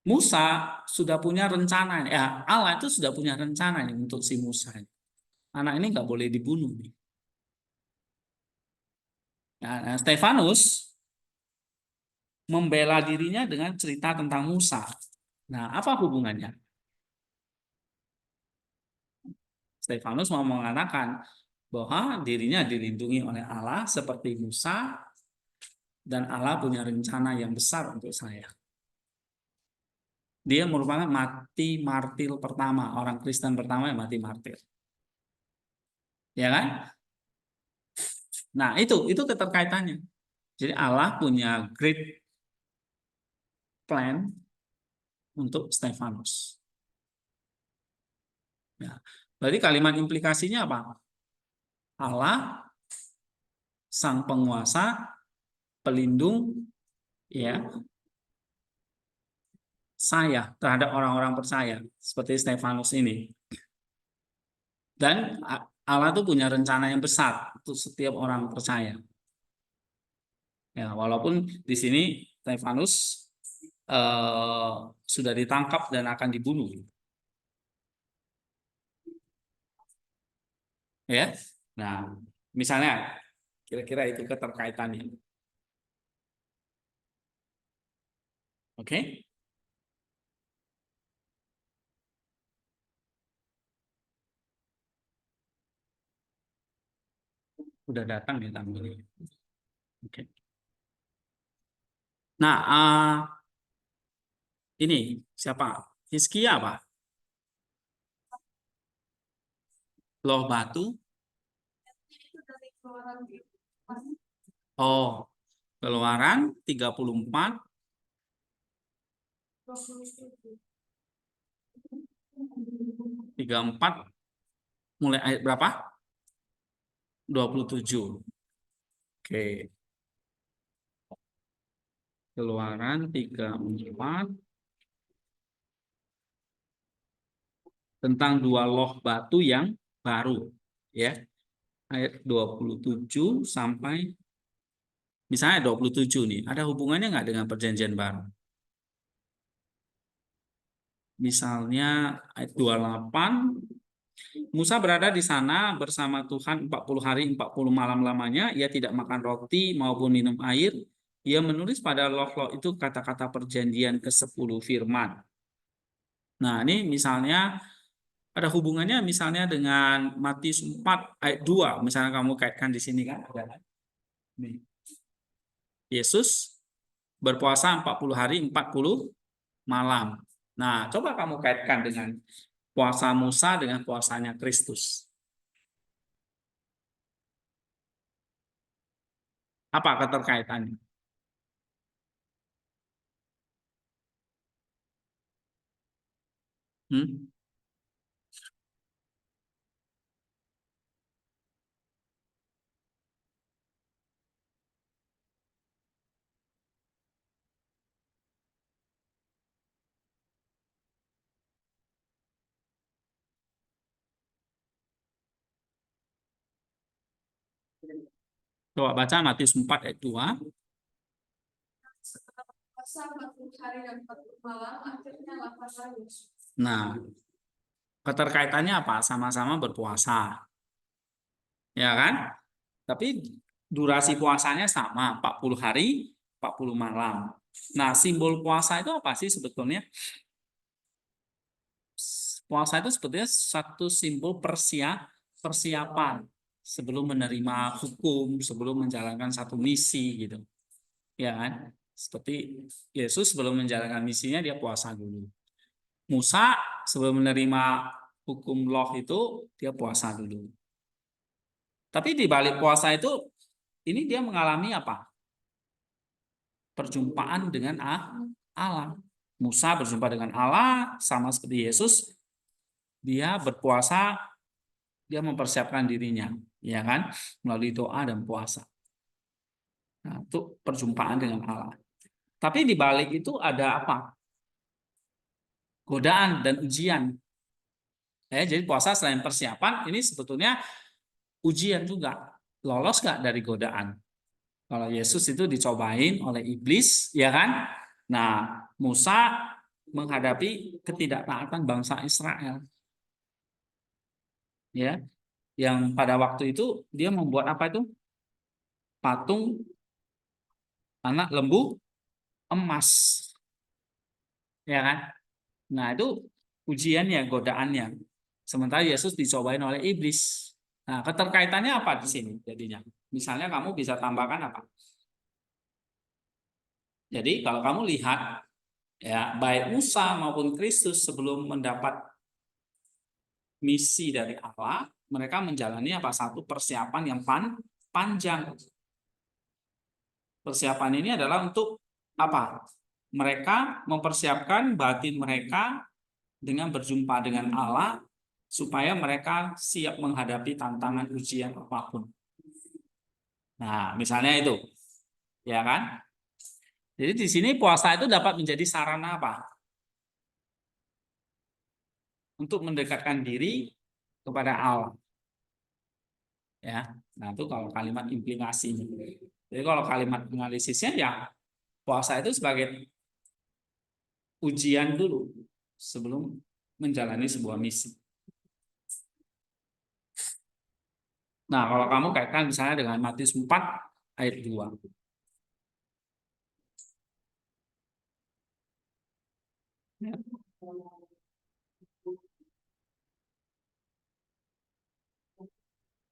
Musa sudah punya rencana, ya Allah itu sudah punya rencana nih untuk si Musa. Anak ini nggak boleh dibunuh nih. Nah, Stefanus membela dirinya dengan cerita tentang Musa. Nah, apa hubungannya? Stefanus mau mengatakan bahwa dirinya dilindungi oleh Allah seperti Musa dan Allah punya rencana yang besar untuk saya. Dia merupakan mati martir pertama, orang Kristen pertama yang mati martir. Ya kan? Nah, itu keterkaitannya. Jadi Allah punya great plan untuk Stefanus. Ya. Berarti kalimat implikasinya apa? Allah sang penguasa, pelindung, ya, saya terhadap orang-orang percaya seperti Stefanus ini. Dan Allah tuh punya rencana yang besar untuk setiap orang percaya. Ya, walaupun di sini Stefanus sudah ditangkap dan akan dibunuh. Ya. Nah, misalnya kira-kira itu keterkaitannya. Oke? Udah datang ya tamunya. Oke. Nah, ini siapa? Hizkia apa? Loh batu. Itu dari Keluaran. Oh, Keluaran 34. 34 mulai ayat berapa? 27. Oke. Keluaran 34 tentang dua loh batu yang baru, ya. Ayat 27 sampai misalnya 27 nih, ada hubungannya nggak dengan perjanjian baru? Misalnya ayat 28, Musa berada di sana bersama Tuhan 40 hari 40 malam lamanya, ia tidak makan roti maupun minum air. Ia menulis pada loh-loh itu kata-kata perjanjian ke-10 firman. Nah, ini misalnya ada hubungannya misalnya dengan Matius 4 ayat 2. Misalnya kamu kaitkan di sini kan ada. Nih. Yesus berpuasa 40 hari 40 malam. Nah, coba kamu kaitkan dengan puasa Musa dengan puasanya Kristus. Apa keterkaitannya? Hmm? Coba baca Matius 4 ayat 2. Setelah puasa 40 hari dan 40 malam, akhirnya lapar Yesus. Nah, keterkaitannya apa? Sama-sama berpuasa. Ya kan? Tapi durasi puasanya sama, 40 hari, 40 malam. Nah, simbol puasa itu apa sih sebetulnya? Puasa itu sebetulnya satu simbol persiapan sebelum menerima hukum, sebelum menjalankan satu misi gitu. Ya kan? Seperti Yesus sebelum menjalankan misinya dia puasa dulu. Musa sebelum menerima hukum law itu dia puasa dulu. Tapi di balik puasa itu ini dia mengalami apa? Perjumpaan dengan Allah. Musa berjumpa dengan Allah sama seperti Yesus, dia berpuasa, dia mempersiapkan dirinya, ya kan? Melalui doa dan puasa. Nah, itu perjumpaan dengan Allah. Tapi di balik itu ada apa? Godaan dan ujian. Jadi puasa selain persiapan, ini sebetulnya ujian juga. Lolos nggak dari godaan? Kalau Yesus itu dicobain oleh iblis, ya kan? Nah, Musa menghadapi ketidaktaatan bangsa Israel, ya, yang pada waktu itu dia membuat apa itu? Patung anak lembu emas, ya kan? Nah, itu ujiannya, godaannya. Sementara Yesus dicobain oleh iblis. Nah, keterkaitannya apa di sini jadinya? Misalnya kamu bisa tambahkan apa? Jadi kalau kamu lihat ya, baik Musa maupun Kristus sebelum mendapat misi dari Allah, mereka menjalani apa? Satu persiapan yang panjang. Persiapan ini adalah untuk apa? Mereka mempersiapkan batin mereka dengan berjumpa dengan Allah supaya mereka siap menghadapi tantangan ujian apapun. Nah, misalnya itu, ya kan? Jadi di sini puasa itu dapat menjadi sarana apa? Untuk mendekatkan diri kepada Allah. Ya, nah itu kalau kalimat implikasinya. Jadi kalau kalimat analisisnya ya puasa itu sebagai ujian dulu sebelum menjalani sebuah misi. Nah, kalau kamu kaitkan misalnya dengan Matius 4 ayat 2. Ya.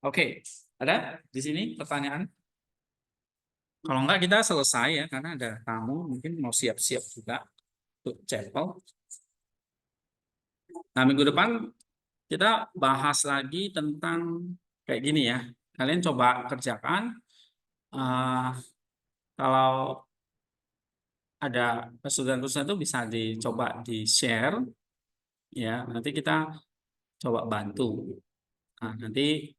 Oke. Ada di sini pertanyaan? Kalau enggak kita selesai ya, karena ada tamu mungkin mau siap-siap juga untuk chapel. Nah, minggu depan kita bahas lagi tentang kayak gini ya. Kalian coba kerjakan. Kalau ada kesulitan-kesulitan itu bisa dicoba di-share ya. Nanti kita coba bantu. Nah, nanti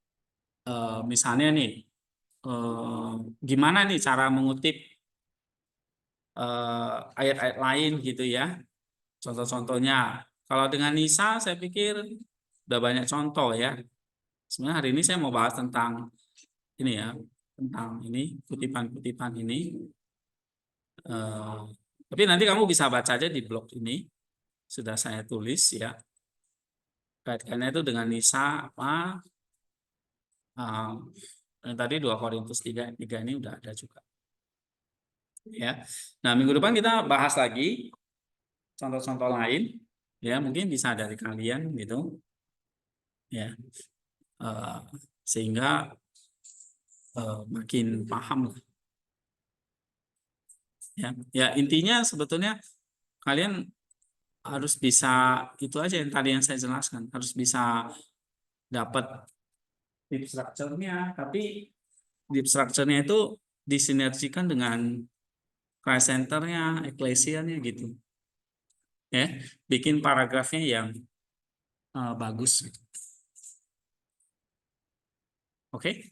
misalnya nih gimana nih cara mengutip ayat-ayat lain gitu ya. Contoh-contohnya. Kalau dengan Nisa saya pikir udah banyak contoh ya. Sebenarnya hari ini saya mau bahas tentang ini ya, tentang ini kutipan-kutipan ini. Tapi nanti kamu bisa baca aja di blog ini, sudah saya tulis ya. Kaitannya itu dengan Nisa apa? Yang tadi 2 Korintus 3 ini udah ada juga. Ya. Nah, minggu depan kita bahas lagi contoh-contoh lain ya, mungkin bisa dari kalian gitu. Ya. Sehingga makin paham lah. Ya, intinya sebetulnya kalian harus bisa itu aja yang tadi yang saya jelaskan, harus bisa dapat deep structure-nya, tapi deep structure-nya itu disinergikan dengan Christ Center-nya, Ecclesia-nya gitu. Ya, bikin paragrafnya yang bagus. Oke?